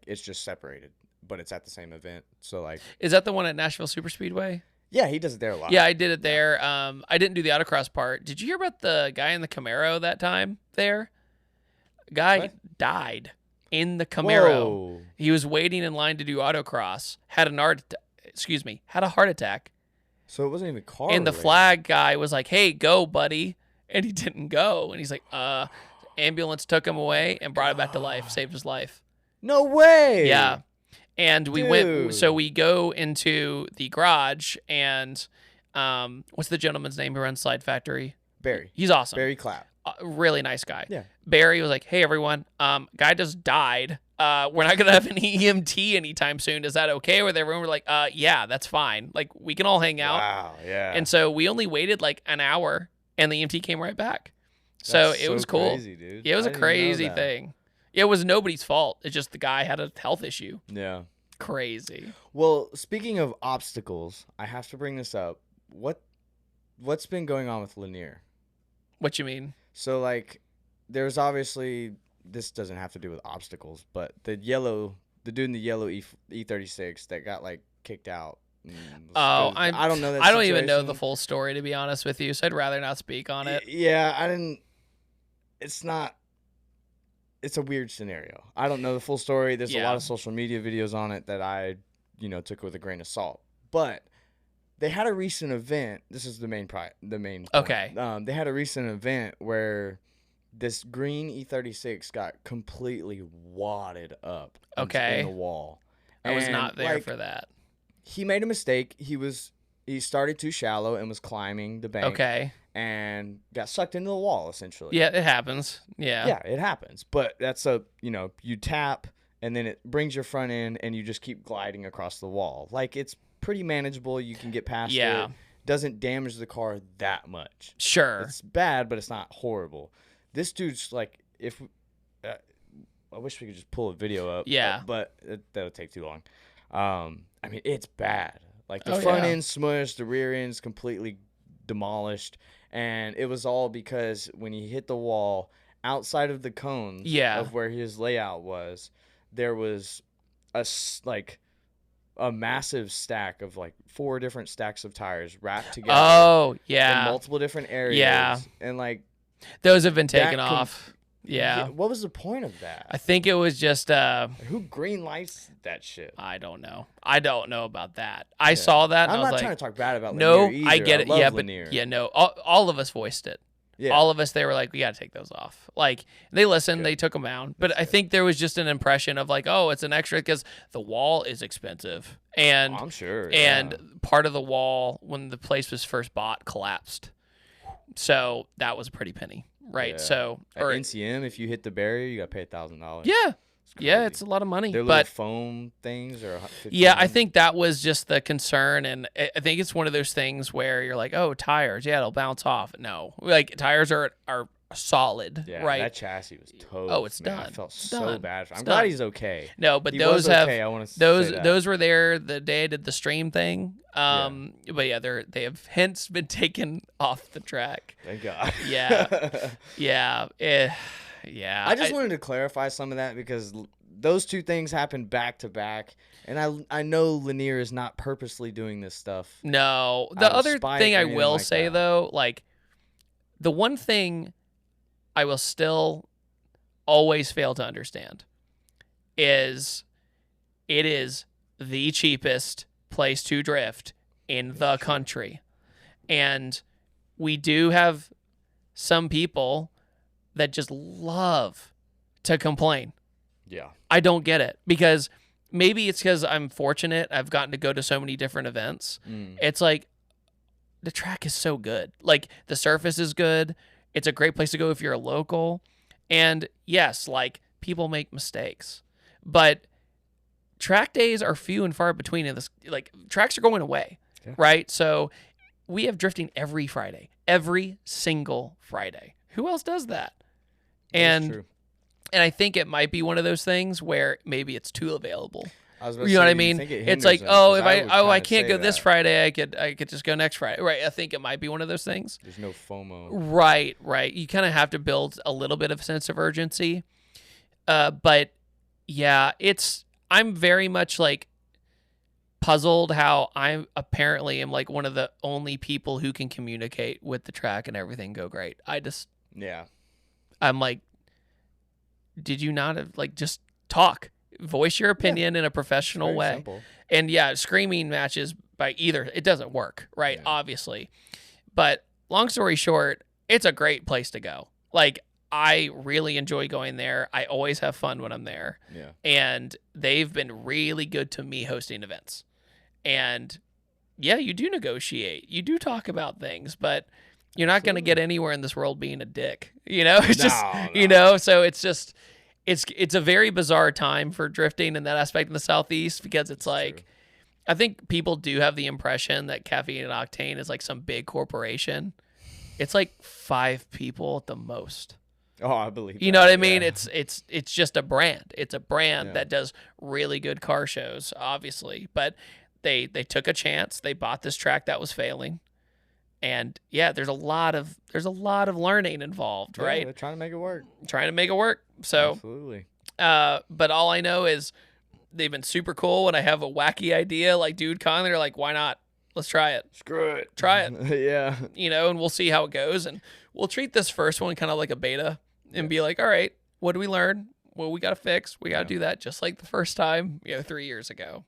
it's just separated, but it's at the same event. So like Is that the one at Nashville Super Speedway? yeah, he does it there a lot. Yeah, I did it there. I didn't do the autocross part. Did you hear about the guy in the Camaro that time there? Guy What? died in the Camaro. Whoa. He was waiting in line to do autocross. Had a heart attack. So it wasn't even car. And the related. flag guy was like, "Hey, go, buddy," and he didn't go. And he's like, Ambulance took him away and brought him back to life, saved his life. No way. Yeah. And we went, so Dude. we go into the garage, and what's the gentleman's name who runs Slide Factory? Barry. He's awesome. Barry Clapp. Really nice guy. Yeah. Barry was like, "Hey, everyone, guy just died. We're not going to have an EMT anytime soon. Is that okay with everyone?" We're like, yeah, that's fine. Like, we can all hang out. Wow. Yeah. And so we only waited like an hour, and the EMT came right back. So That's it was cool. Crazy, dude. Yeah, it was I a didn't even know crazy that. thing. It was nobody's fault. It's just the guy had a health issue. Yeah. Crazy. Well, speaking of obstacles, I have to bring this up. What's been going on with Lanier? What you mean? So like, there's obviously this doesn't have to do with obstacles, but the dude in the yellow E36 that got like kicked out. I don't know. That I don't even know the situation. full story, to be honest with you. So I'd rather not speak on it. Yeah, I didn't. It's not. It's a weird scenario. I don't know the full story. There's a Yeah. lot of social media videos on it that I, took with a grain of salt. But they had a recent event. This is the main point. Okay. They had a recent event where this green E36 got completely wadded up. Okay. In the wall. I was And, not there like, for that. He made a mistake. He started too shallow and was climbing the bank. Okay. And got sucked into the wall, essentially. Yeah, it happens. Yeah. Yeah, it happens. But that's you tap, and then it brings your front end, and you just keep gliding across the wall. Like, it's pretty manageable. You can get past Yeah. it. Doesn't damage the car that much. Sure. It's bad, but it's not horrible. This dude's like, I wish we could just pull a video up. Yeah. But that'll take too long. I mean, it's bad. Like, the Oh, front yeah. end's smushed, the rear end's completely demolished. And it was all because when he hit the wall, outside of the cones of where his layout was, there was a massive stack of like 4 different stacks of tires wrapped together Oh, in yeah. multiple different areas. Yeah. And like Those have been That taken off. Yeah. What was the point of that? I think it was just Who green lights that shit? I don't know. I don't know about that. I saw that and I'm I was not like, trying to talk bad about no, Lanier either. I get it. love Yeah, Lanier. but no, all of us voiced it. Yeah. All of us, they were like, we got to take those off. Like, they listened, Good. they took them out. But I think there was just an impression of like, oh, it's an extra because the wall is expensive. And I'm sure. and part of the wall, when the place was first bought, collapsed. So that was a pretty penny, right? Yeah. So, At or NCM, if you hit the barrier, you got to pay $1,000. yeah, yeah, crazy. it's a lot of money. Their little But foam things are yeah, I $15. think that was just the concern, and I think it's one of those things where you're like, oh, tires, yeah, it'll bounce off. No, like tires are solid, Yeah, right? that chassis was toast. Oh, it's man. I done. felt It's so done. bad. It's I'm glad done. he's okay. No, but He those was have okay. I want to those say that. those were there the day I did the stream thing. But yeah, they have hence been taken off the track. Thank God. Yeah, yeah, yeah. I just wanted to clarify some of that because those two things happened back to back, and I know Lanier is not purposely doing this stuff. No, out the of other spite thing or I anything will like say that. though, like the one thing I will still always fail to understand is it is the cheapest place to drift in the country. And we do have some people that just love to complain. Yeah. I don't get it because maybe it's because I'm fortunate. I've gotten to go to so many different events. It's like the track is so good. Like the surface is good. It's a great place to go if you're a local. And yes, like people make mistakes, but track days are few and far between in this. Like tracks are going away, right? So we have drifting every Friday, every single Friday. Who else does that? And I think it might be one of those things where maybe it's too available. You know what I mean? It's like, oh, if I can't go this Friday, I could just go next Friday. Right. I think it might be one of those things. There's no FOMO. Right. You kind of have to build a little bit of a sense of urgency. But yeah, I'm very much like puzzled how I apparently am like one of the only people who can communicate with the track and everything go great. I'm like, did you not have like just talk? Voice your opinion in a professional way. Simple. And yeah, screaming matches by either, it doesn't work, right? Yeah. Obviously. But long story short, it's a great place to go. Like, I really enjoy going there. I always have fun when I'm there. Yeah. And they've been really good to me hosting events. And yeah, you do negotiate. You do talk about things, but you're not going to get anywhere in this world being a dick. You know, it's you know, so it's just, it's a very bizarre time for drifting in that aspect in the Southeast because it's like, true. I think people do have the impression that Caffeine and Octane is like some big corporation. It's like 5 people at the most. Oh, I believe You know what I that, mean? yeah. It's just a brand. It's a brand Yeah. that does really good car shows, obviously. But they took a chance. They bought this track that was failing. And yeah, there's a lot of learning involved, Yeah, right? They're trying to make it work. Trying to make it work. So Absolutely. but all I know is they've been super cool when I have a wacky idea like Dude Con, they're like, why not? Let's try it. Screw it. Try it. Yeah. You know, and we'll see how it goes. And we'll treat this first one kind of like a beta and be like, all right, what do we learn? Well, we got to fix. We got to do that just like the first time, 3 years ago.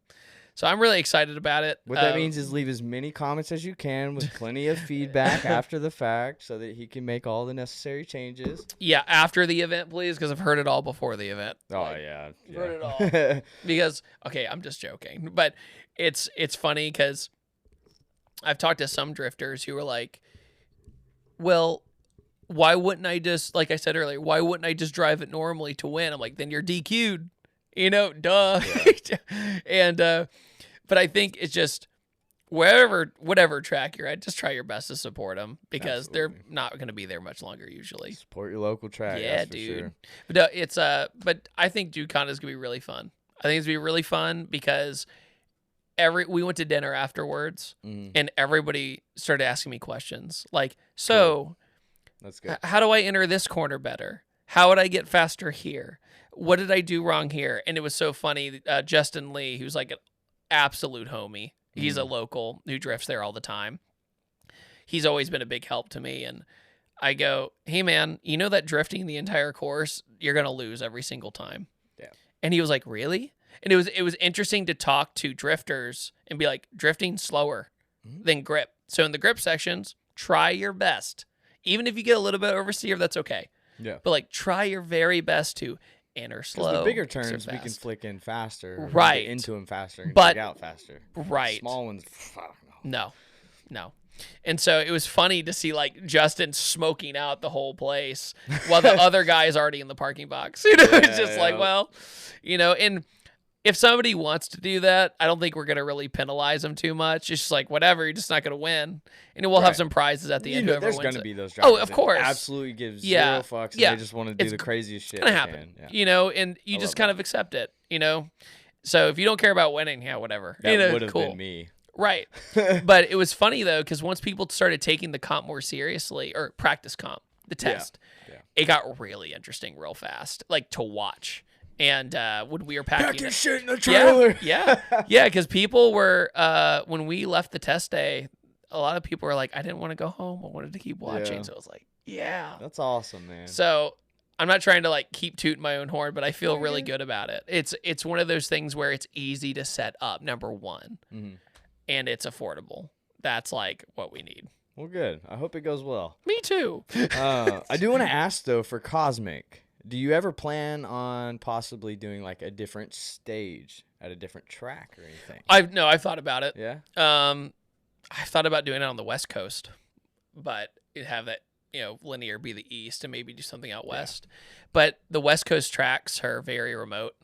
So I'm really excited about it. What that means is leave as many comments as you can with plenty of feedback after the fact so that he can make all the necessary changes. Yeah, after the event, please, because I've heard it all before the event. Oh, Like, yeah. I've heard it all. Because, okay, I'm just joking. But it's funny because I've talked to some drifters who are like, well, why wouldn't I just, like I said earlier, why wouldn't I just drive it normally to win? I'm like, then you're DQ'd. You know, duh. Yeah. And, but I think it's just whatever track you're at, just try your best to support them because they're not going to be there much longer usually. Support your local track. Yeah, that's for dude. Sure. But no, it's but I think Dude Con is gonna be really fun. I think it's gonna be really fun because we went to dinner afterwards and everybody started asking me questions like, so That's good. how do I enter this corner better? How would I get faster here? What did I do wrong here? And it was so funny. Justin Lee, who's like an absolute homie. He's a local who drifts there all the time. He's always been a big help to me. And I go, hey man, you know that drifting the entire course, you're gonna lose every single time. Yeah. And he was like, really? And it was interesting to talk to drifters and be like, drifting slower than grip. So in the grip sections, try your best. Even if you get a little bit oversteer, that's okay. Yeah. But like, try your very best to enter slow. The bigger turns we can flick in faster, right? Get into them faster, and but get out faster. Right. Small ones, fuck no. And so it was funny to see like Justin smoking out the whole place while the other guy is already in the parking box. You know, it's just like, well, you know, and if somebody wants to do that, I don't think we're going to really penalize them too much. It's just like, whatever, you're just not going to win. And we'll have some prizes at the end. Know, there's going to be those drivers. Oh, of course. That absolutely give zero fucks. And they just want to do the craziest shit. It's going to happen. Yeah. You know, and you just kind of accept it, you know? So if you don't care about winning, yeah, whatever. That would have been me. Right. But it was funny, though, because once people started taking the comp more seriously, or practice comp, the test, it got really interesting real fast, like to watch. And when we were packing your shit in the trailer. Yeah, because people were, when we left the test day, a lot of people were like, I didn't want to go home. I wanted to keep watching. So I was like, yeah. That's awesome, man. So I'm not trying to like keep tooting my own horn, but I feel really good about it. It's one of those things where it's easy to set up, number one. Mm-hmm. And it's affordable. That's like what we need. Well, good. I hope it goes well. Me too. I do want to ask though, for Cosmic, do you ever plan on possibly doing like a different stage at a different track or anything? I've thought about it. Yeah. I've thought about doing it on the West Coast, but have that, you know, linear be the East and maybe do something out West. But the West Coast tracks are very remote,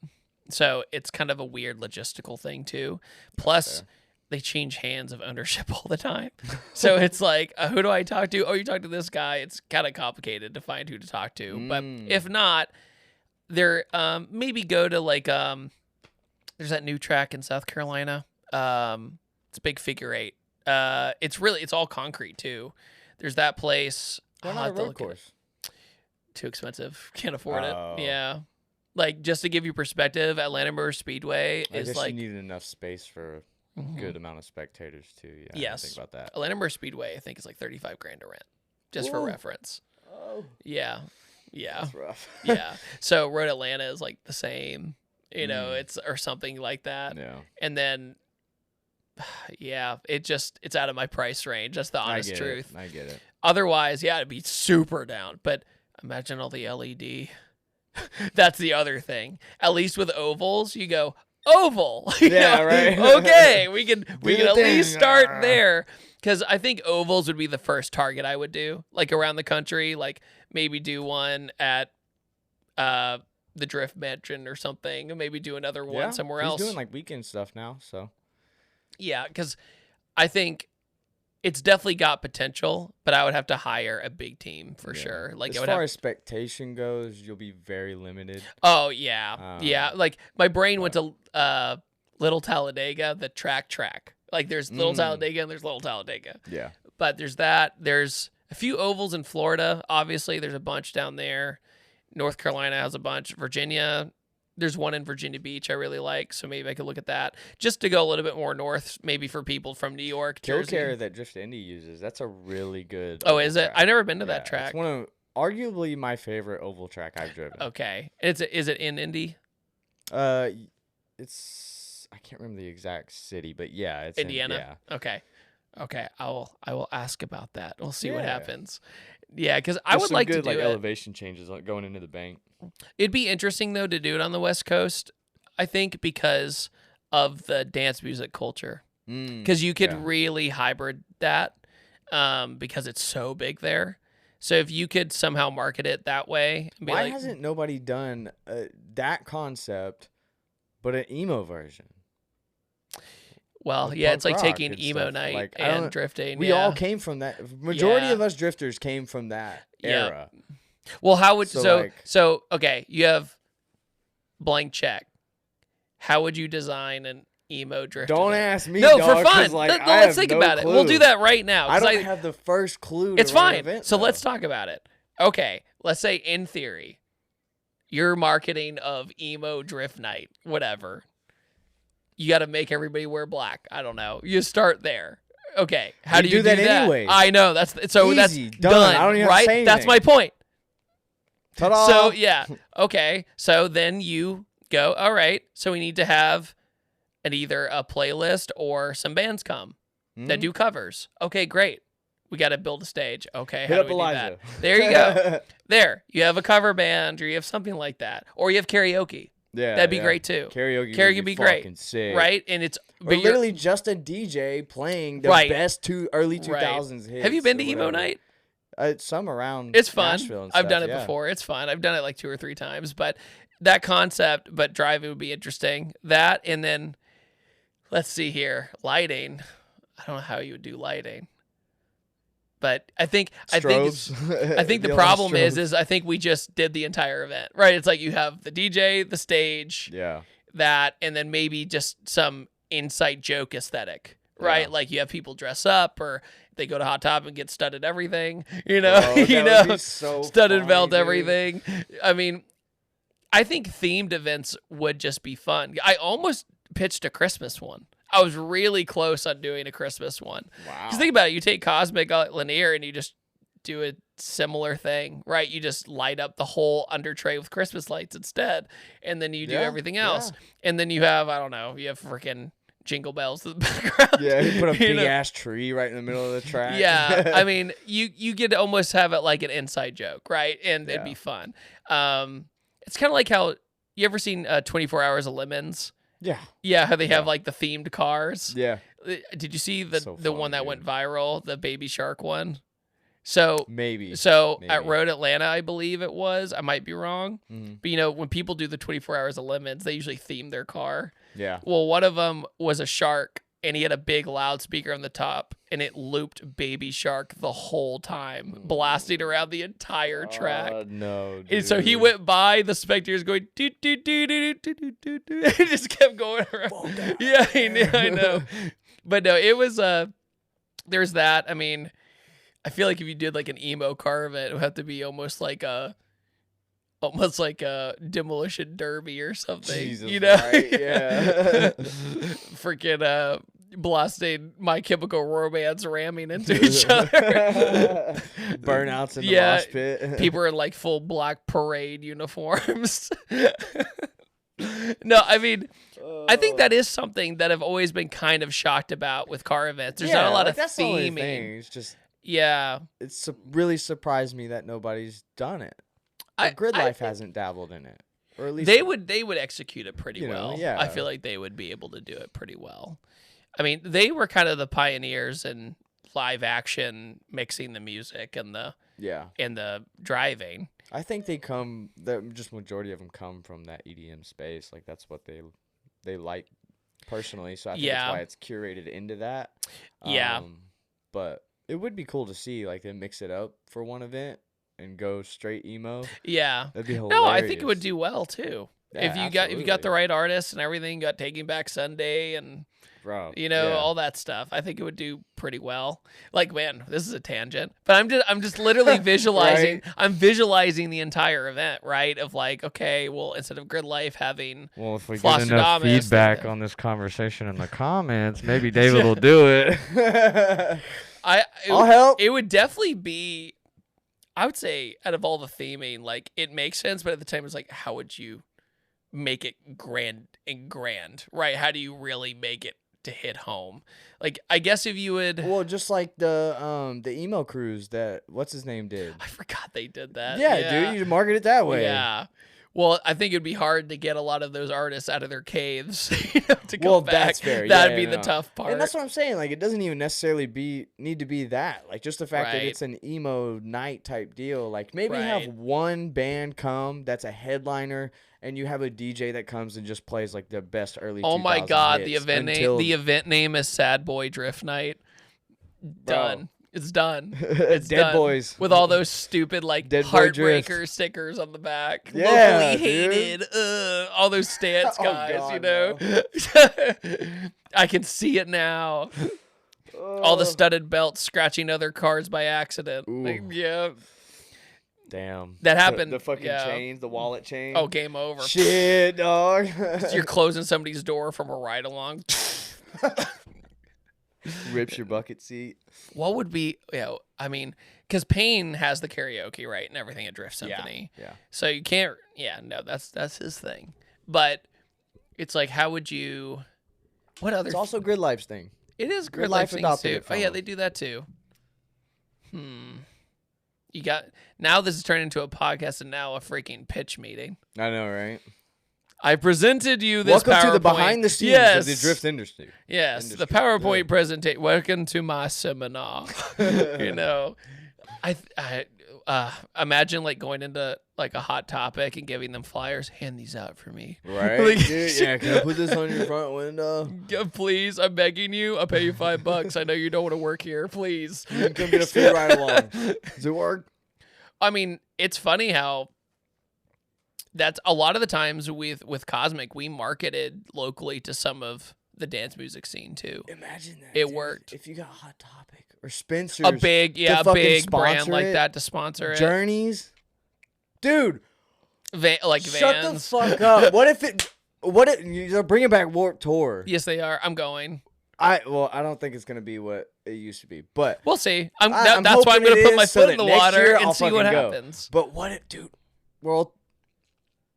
so it's kind of a weird logistical thing too. Plus, they change hands of ownership all the time. So it's like, who do I talk to? Oh, you talk to this guy. It's kind of complicated to find who to talk to. But if not, there maybe go to like there's that new track in South Carolina. It's a big figure eight. It's all concrete too. There's that place. Why not a road course? Too expensive. Can't afford it. Yeah. Like, just to give you perspective, Atlanta Motor Speedway is like, you need enough space for good amount of spectators too. Yeah, yes. Think about that. Atlanta Motor Speedway, I think, is like $35,000 to rent, just for reference. Oh, yeah. That's rough. Yeah. So Road Atlanta is like the same, you know, it's or something like that. Yeah. And then, it's out of my price range. That's the honest truth. I get it. Otherwise, it'd be super down. But imagine all the LED. That's the other thing. At least with ovals, you go, oval. Right. Okay, we can at least start there, because I think ovals would be the first target I would do, like around the country, like maybe do one at the Drift Mansion or something, and maybe do another one somewhere else. He's doing like weekend stuff now, so yeah, because I think it's definitely got potential, but I would have to hire a big team for sure. Like, as far as expectation goes, you'll be very limited. Oh yeah. Like my brain went to Little Talladega, the track. Like there's Little Talladega and there's Little Talladega. Yeah. But there's that. There's a few ovals in Florida. Obviously, there's a bunch down there. North Carolina has a bunch. Virginia. There's one in Virginia Beach I really like, so maybe I could look at that. Just to go a little bit more north, maybe for people from New York, Jersey. Care that Drift Indy uses, that's a really good oval is it? Track. I've never been to that track. It's one of arguably my favorite oval track I've driven. Okay. Is it in Indy? It's I can't remember the exact city, but yeah, it's Indiana. Okay. I will ask about that. We'll see what happens. Yeah, because I would like to do it. Elevation changes going into the bank. It'd be interesting though to do it on the West Coast, I think, because of the dance music culture. Because you could really hybrid that, because it's so big there. So if you could somehow market it that way, and be why hasn't nobody done that concept, but an emo version? Well, it's like taking emo night and drifting. We all came from that. Majority of us drifters came from that era. Well, how would so okay, you have blank check. How would you design an emo drifter? Don't ask me. No, dog, for fun. Let's think about it. We'll do that right now. I don't have the first clue. It's fine. So let's talk about it. Okay, let's say in theory, your marketing of emo drift night, whatever. You got to make everybody wear black. I don't know. You start there. okay, how do you do that that? anyway. I know that's Easy, that's done. I don't even have to right? say That's anything. my point. Ta-da! So yeah, okay. So then you go, all right. So we need to have either a playlist or some bands come that do covers. Okay, great. We got to build a stage. Okay, Hit how up do we Elijah. do that? There you go. There, you have a cover band, or you have something like that, or you have karaoke. Yeah, That'd be great too. Karaoke would be great, fucking sick. right? And it's Or literally just a DJ playing the best early 2000s hits. Have you been to or emo whatever. night? Some around. It's fun. Nashville and I've stuff, done it yeah. before. It's fun. I've done it like 2 or 3 times, but that concept, but driving would be interesting. That, and then let's see here, lighting. I don't know how you would do lighting, but I think the problem is I think we just did the entire event, right? It's like you have the DJ, the stage, Yeah. that, and then maybe just some inside joke aesthetic, right? Yeah. Like you have people dress up, or they go to Hot Top and get studded everything, you know, Bro, that you would know, be so studded funny, belt dude. everything. I mean, I think themed events would just be fun. I almost pitched a Christmas one. I was really close on doing a Christmas one. Wow. Because think about it, you take Cosmic Linear and you just do a similar thing, right? You just light up the whole under tray with Christmas lights instead, and then you do everything else. And then you have, I don't know, you have freaking jingle bells in the background. Yeah, you put a You know? big ass tree right in the middle of the track. Yeah, I mean, you get to almost have it like an inside joke, right? And it'd Yeah. be fun. It's kind of like how you ever seen 24 Hours of Lemons? Yeah. How they have like the themed cars. Yeah. Did you see the So one fun, that dude. went viral, the Baby Shark one? So Maybe. at Maybe. Road Atlanta, I believe it was. I might be wrong, Mhm. but you know, when people do the 24 Hours of Lemons, they usually theme their car. Yeah. Well, one of them was a shark, and he had a big loudspeaker on the top, and it looped Baby Shark the whole time, blasting around the entire track. No, dude. And so he went by, the spectators going, doo, doo, doo, doo, doo, doo, doo, doo. It just kept going around. Yeah, I know. But no, it was, there's that. I mean, I feel like if you did like an emo car event, it would have to be almost like a demolition derby or something. Jesus, you know? right? Yeah. Freaking blasting My Chemical Romance ramming into each other. Burnouts in the Yeah, mosh pit. People are in like full black parade uniforms. No, I mean, I think that is something that I've always been kind of shocked about with car events. There's not a lot of that's the only theming. thing. It's just Yeah. really surprised me that nobody's done it. Grid Life hasn't dabbled in it, or at least they would execute it pretty You know, well. yeah. I feel like they would be able to do it pretty well. I mean, they were kind of the pioneers in live action, mixing the music and the driving. I think just majority of them come from that EDM space. Like that's what they like personally. So I think that's why it's curated into that. Yeah. But it would be cool to see like they mix it up for one event and go straight emo. Yeah. That'd be hilarious. No, I think it would do well too. Yeah, if you got the right artists and everything, you got Taking Back Sunday and Bro, all that stuff. I think it would do pretty well. Like, man, this is a tangent, but I'm just literally visualizing. Right? I'm visualizing the entire event, right? Of like, okay, well, instead of Grid Life having If we Floss get enough Adamus, feedback on this conversation in the comments, maybe David will do it. I'll help. It would definitely be. I would say out of all the theming, like it makes sense, but at the time it's like, how would you make it grand, right? How do you really make it to hit home? Like, I guess if you would, Well, just like the emo cruise that what's his name did. I forgot they did that. Yeah, dude, you market it that way. Yeah. Well, I think it'd be hard to get a lot of those artists out of their caves to go Well, back. that's fair. That'd Yeah, be yeah, the no. tough part. And that's what I'm saying. Like, it doesn't even necessarily need to be that. Like, just the fact that Right. it's an emo night type deal. Like, maybe Right. have one band come that's a headliner, and you have a DJ that comes and just plays like the best early. Oh my 2000 God, hits the event until- name. The event name is Sad Boy Drift Night. Done. Bro. It's done. It's Dead done. Boys. With all those stupid like Dead Boy Drift. heartbreaker stickers on the back. Yeah, Locally dude. hated. All those stance Oh, guys, God, you know. I can see it now. All the studded belts scratching other cars by accident. Ooh. Like, yeah. Damn. That happened. The fucking yeah. chains, the wallet chain. Oh, game over. Shit, dog. You're closing somebody's door from a ride along. Rips your bucket seat. What would be, I mean, because Payne has the karaoke, right, and everything at Drift Symphony. Yeah. So you can't, no, that's his thing. But it's like, how would you, what other? It's also Grid Life's thing. It is Grid Grid Life Life adopted too. it from Oh, yeah, them. they do that too. You got, now this has turned into a podcast and now a freaking pitch meeting. I know, right? I presented you this Welcome to the PowerPoint. behind the scenes Yes. of the drift industry. Yes, the Industry. PowerPoint presentation. Welcome to my seminar. You know, I imagine like going into like a Hot Topic and giving them flyers. Hand these out for me, Right? Like- Dude, yeah, can I put this on your front window? Yeah, please. I'm begging you. I'll pay you $5. I know you don't want to work here. Please. You can come get a free ride along. Does it work? I mean, it's funny how that's a lot of the times with Cosmic, we marketed locally to some of the dance music scene too. Imagine that. It dude. worked. If you got Hot Topic or Spencer's, A big brand sponsor like it. that to sponsor it. Journeys, dude. Like Shut the Vans. fuck up. What if you're bringing back Warped Tour? Yes, they are. I'm going. I don't think it's gonna be what it used to be, but We'll see. I'm That's why I'm hoping going to it put my is so foot in that the next water year and I'll see what fucking go. happens. But what if, dude? World,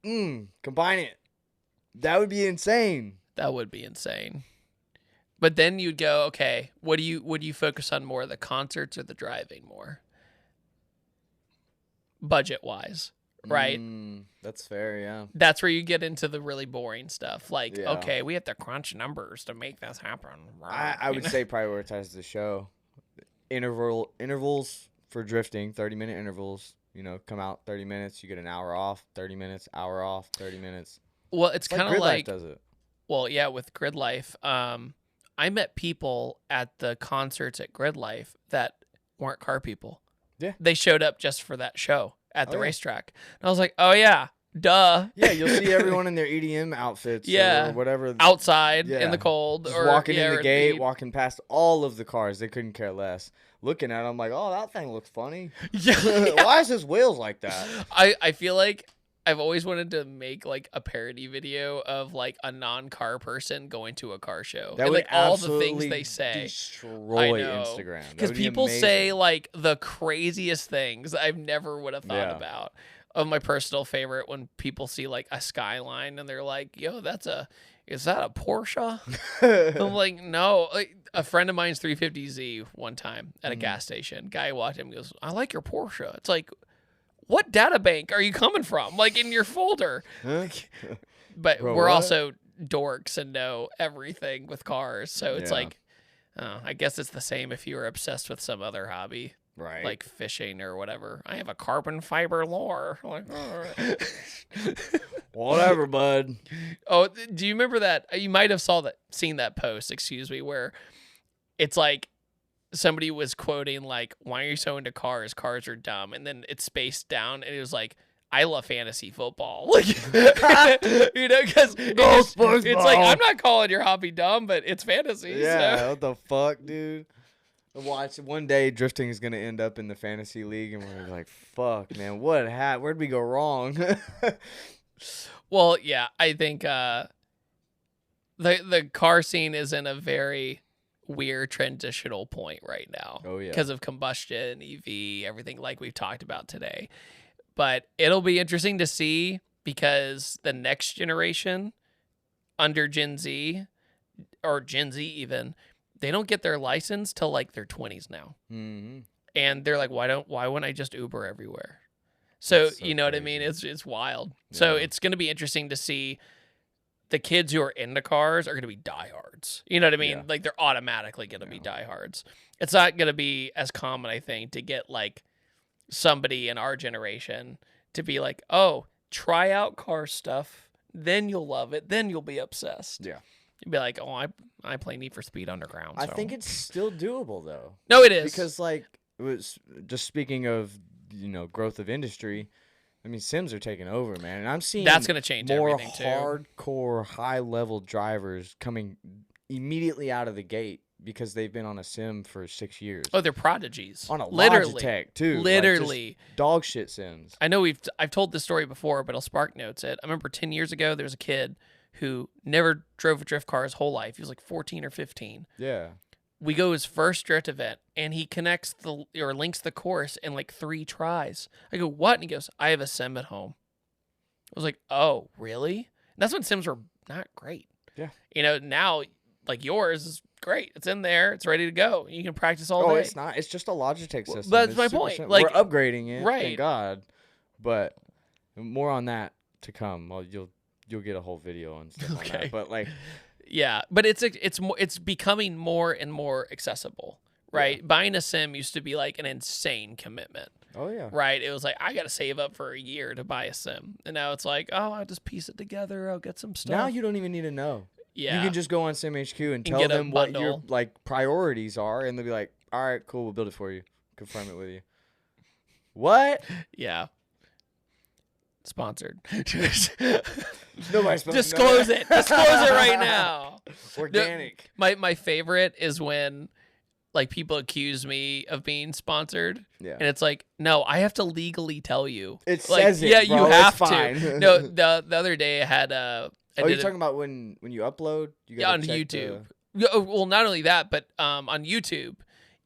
combine it. That would be insane. That would be insane. But then you'd go, okay, would you focus on more, the concerts or the driving more? Budget wise, right? That's fair. Yeah. That's where you get into the really boring stuff. Like, Yeah. okay, we have to crunch numbers to make this happen. I would say prioritize the show. Intervals for drifting, 30-minute intervals. You know, come out 30 minutes, you get an hour off, 30 minutes, hour off, 30 minutes. Well, it's kind of Grid Life like, does it. well, yeah, with Grid Life. I met people at the concerts at Grid Life that weren't car people. Yeah. They showed up just for that show at the Oh, yeah. racetrack. And I was like, oh, yeah, duh. Yeah, you'll see everyone in their EDM outfits Yeah. or whatever. Outside in Yeah. the cold. Just or walking in or the gate, heat. walking past all of the cars. They couldn't care less. Looking at them like, oh, that thing looks funny. Yeah. Why is his wheels like that? I feel like I've always wanted to make like a parody video of like a non-car person going to a car show. That and would like all the absolutely things they say. destroy know. Instagram. That Because would be people say amazing. like the craziest things I've never would have thought Yeah. about. Of my personal favorite, when people see like a Skyline and they're like, yo, is that a Porsche? I'm like, no. Like, a friend of mine's 350Z one time at a gas station. Guy walked in and goes, I like your Porsche. It's like, what data bank are you coming from? Like in your folder. Huh? But Bro, we're what? also dorks and know everything with cars. So it's Yeah. like, I guess it's the same if you were obsessed with some other hobby, Right. like fishing or whatever. I have a carbon fiber lure. Like, Whatever, bud. oh, do you remember that? You might have seen that post, excuse me, where it's like somebody was quoting like, "Why are you so into cars? Cars are dumb." And then it's spaced down, and it was like, "I love fantasy football." Like, you know, because it's like, I'm not calling your hobby dumb, but it's fantasy. Yeah, So. what the fuck, dude? Watch, one day drifting is going to end up in the fantasy league, and we're like, fuck, man, where'd we go wrong? Well, yeah, I think the car scene is in a very weird transitional point right now. Oh, yeah. Because of combustion, EV, everything like we've talked about today. But it'll be interesting to see, because the next generation under Gen Z, or Gen Z even, they don't get their license till like their 20s now. Mm-hmm. And they're like, why wouldn't I just Uber everywhere? So, That's so you know what I mean? crazy. It's wild. So Yeah. it's going to be interesting to see the kids who are into cars are going to be diehards. You know what I mean? Yeah. Like they're automatically going to be diehards. It's not going to be as common, I think, to get like somebody in our generation to be like, oh, try out car stuff. Then you'll love it. Then you'll be obsessed. Yeah. You'd be like, oh, I play Need for Speed Underground. I so. think it's still doable, though. No, it is. Because, like, it was just speaking of, growth of industry, I mean, Sims are taking over, man. And I'm seeing That's going to change more everything, too. hardcore, high-level drivers coming immediately out of the gate because they've been on a Sim for 6 years. Oh, they're prodigies. On a literally, Logitech, too. Like, literally. just dog shit Sims. I know I've told this story before, but I'll spark notes it. I remember 10 years ago, there was a kid who never drove a drift car his whole life. He was like 14 or 15. Yeah. we go his first drift event, and he connects links the course in like 3 tries. I go, what? And he goes, I have a sim at home. I was like, oh, really? And that's when sims were not great. Yeah. You know, now like yours is great. It's in there. It's ready to go. You can practice all day. Oh, it's not. It's just a Logitech system. That's It's my super point. simple. Like, we're upgrading it, right. thank God. But more on that to come. Well, you'll get a whole video on stuff on that. But like, yeah, but it's becoming more and more accessible, right? Yeah. Buying a sim used to be like an insane commitment. oh yeah, Right? It was like, I got to save up for a year to buy a sim. And now it's like, oh, I'll just piece it together. I'll get some stuff. now you don't even need to know. Yeah. You can just go on SimHQ and tell get a them what your bundle. like priorities are, and they'll be like, all right, cool, we'll build it for you. Confirm it with you. What? Yeah. Sponsored. Nobody's supposed Disclose to know it. Disclose it right now. Organic. My favorite is when like people accuse me of being sponsored. Yeah. And it's like, no, I have to legally tell you. It like, says it, yeah, bro, you it's have fine. to. No, the other day I had I Oh, you're did talking about when you upload? You yeah, gotta on check YouTube. Yeah, well, not only that, but on YouTube,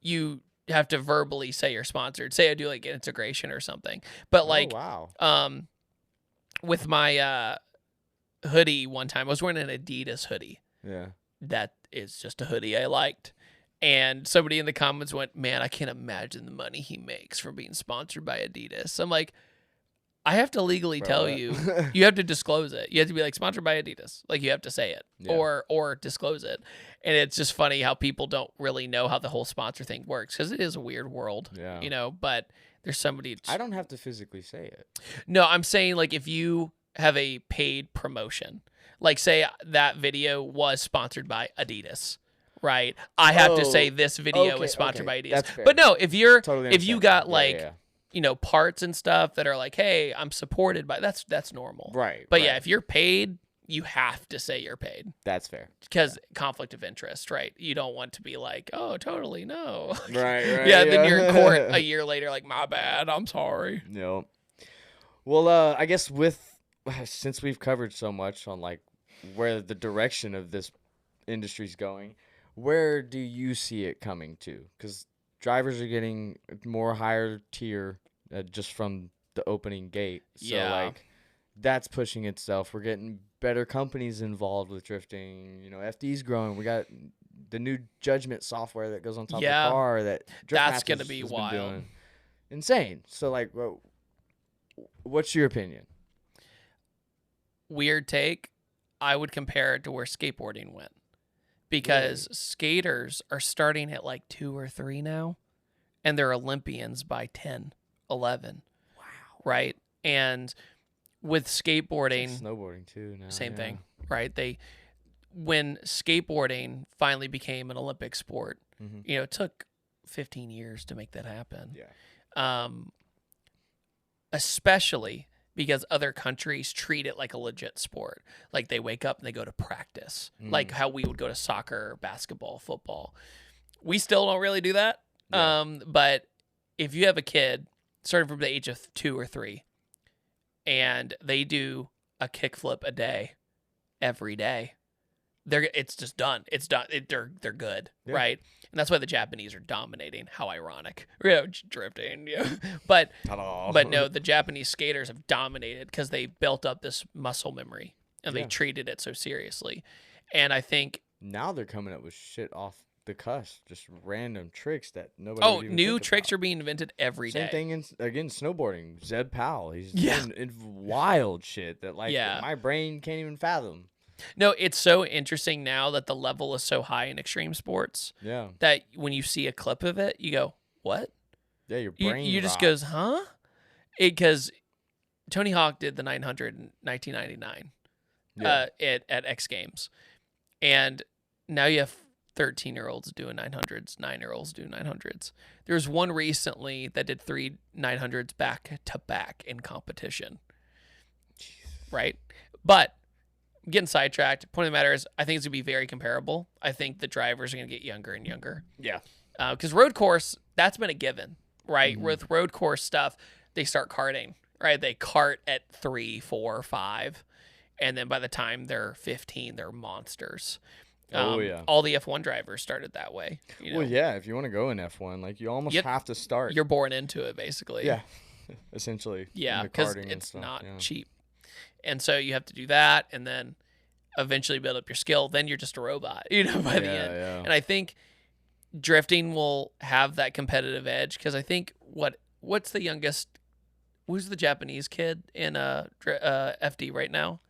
you have to verbally say you're sponsored. Say I do like an integration or something. But like, oh, wow. with my hoodie one time, I was wearing an Adidas hoodie. Yeah. That is just a hoodie I liked. And somebody in the comments went, man, I can't imagine the money he makes from being sponsored by Adidas. I'm like, I have to legally tell you, you have to disclose it. You have to be like sponsored by Adidas. Like you have to say it or disclose it. And it's just funny how people don't really know how the whole sponsor thing works because it is a weird world, Yeah. you know, but there's somebody. I don't have to physically say it. No, I'm saying like if you have a paid promotion, like say that video was sponsored by Adidas. Right, I have to say this video is sponsored by Adidas. That's fair. But no, if you're Totally if you understand. got Yeah, like yeah. you know parts and stuff that are like, hey, I'm supported by that's normal. Right. But right. yeah, if you're paid, you have to say you're paid That's fair. because conflict of interest, right? You don't want to be like, oh, totally no. Right. Yeah, then you're in court a year later, like, my bad, I'm sorry. No. Well, I guess since we've covered so much on like where the direction of this industry's going, where do you see it coming to? Because drivers are getting more higher tier just from the opening gate. So Yeah. like that's pushing itself. We're getting better companies involved with drifting. You know, FD's growing. We got the new judgment software that goes on top Yeah. of the car that That's going gonna to be wild. Insane. So like, what's your opinion? Weird take. I would compare it to where skateboarding went. Because skaters are starting at like 2 or 3 now, and they're Olympians by 10, 11. Wow. Right? And with skateboarding, It's like snowboarding too now. same yeah. thing, right? When skateboarding finally became an Olympic sport, Mhm. you know, it took 15 years to make that happen. Yeah. Especially because other countries treat it like a legit sport. Like they wake up and they go to practice, like how we would go to soccer, basketball, football. We still don't really do that. Yeah. But if you have a kid starting from the age of 2 or 3 and they do a kickflip a day, every day, it's just done. It's done. They're good, Yeah. right? And that's why the Japanese are dominating. How ironic, you know, drifting. Yeah, but no, the Japanese skaters have dominated because they built up this muscle memory and they Yeah. treated it so seriously. And I think Now they're coming up with shit off the cusp, just random tricks that nobody. would even new think tricks about. are being invented every day. Same thing in snowboarding. Zeb Powell, he's Yeah. doing wild shit that like Yeah. my brain can't even fathom. No, it's so interesting now that the level is so high in extreme sports Yeah, that when you see a clip of it, you go, "What?" yeah, your You, brain. you just rots. goes, "Huh?" Because Tony Hawk did the 900 in 1999 Yeah. at X Games, and now you have 13-year-olds doing 900s, 9-year-olds doing 900s. There's one recently that did 3 900s back to back in competition. Right, but. Getting sidetracked. Point of the matter is, I think it's going to be very comparable. I think the drivers are going to get younger and younger. Yeah. Because road course, that's been a given, right? Mhm. With road course stuff, they start karting, right? They kart at 3, 4, 5. And then by the time they're 15, they're monsters. Yeah. All the F1 drivers started that way. You know? Well, yeah. If you want to go in F1, like you almost have to start. You're born into it, basically. Yeah. Essentially. Yeah, because it's not cheap. And so you have to do that and then eventually build up your skill. Then you're just a robot, you know, by the end. Yeah. And I think drifting will have that competitive edge because I think what's the youngest? Who's the Japanese kid in FD right now?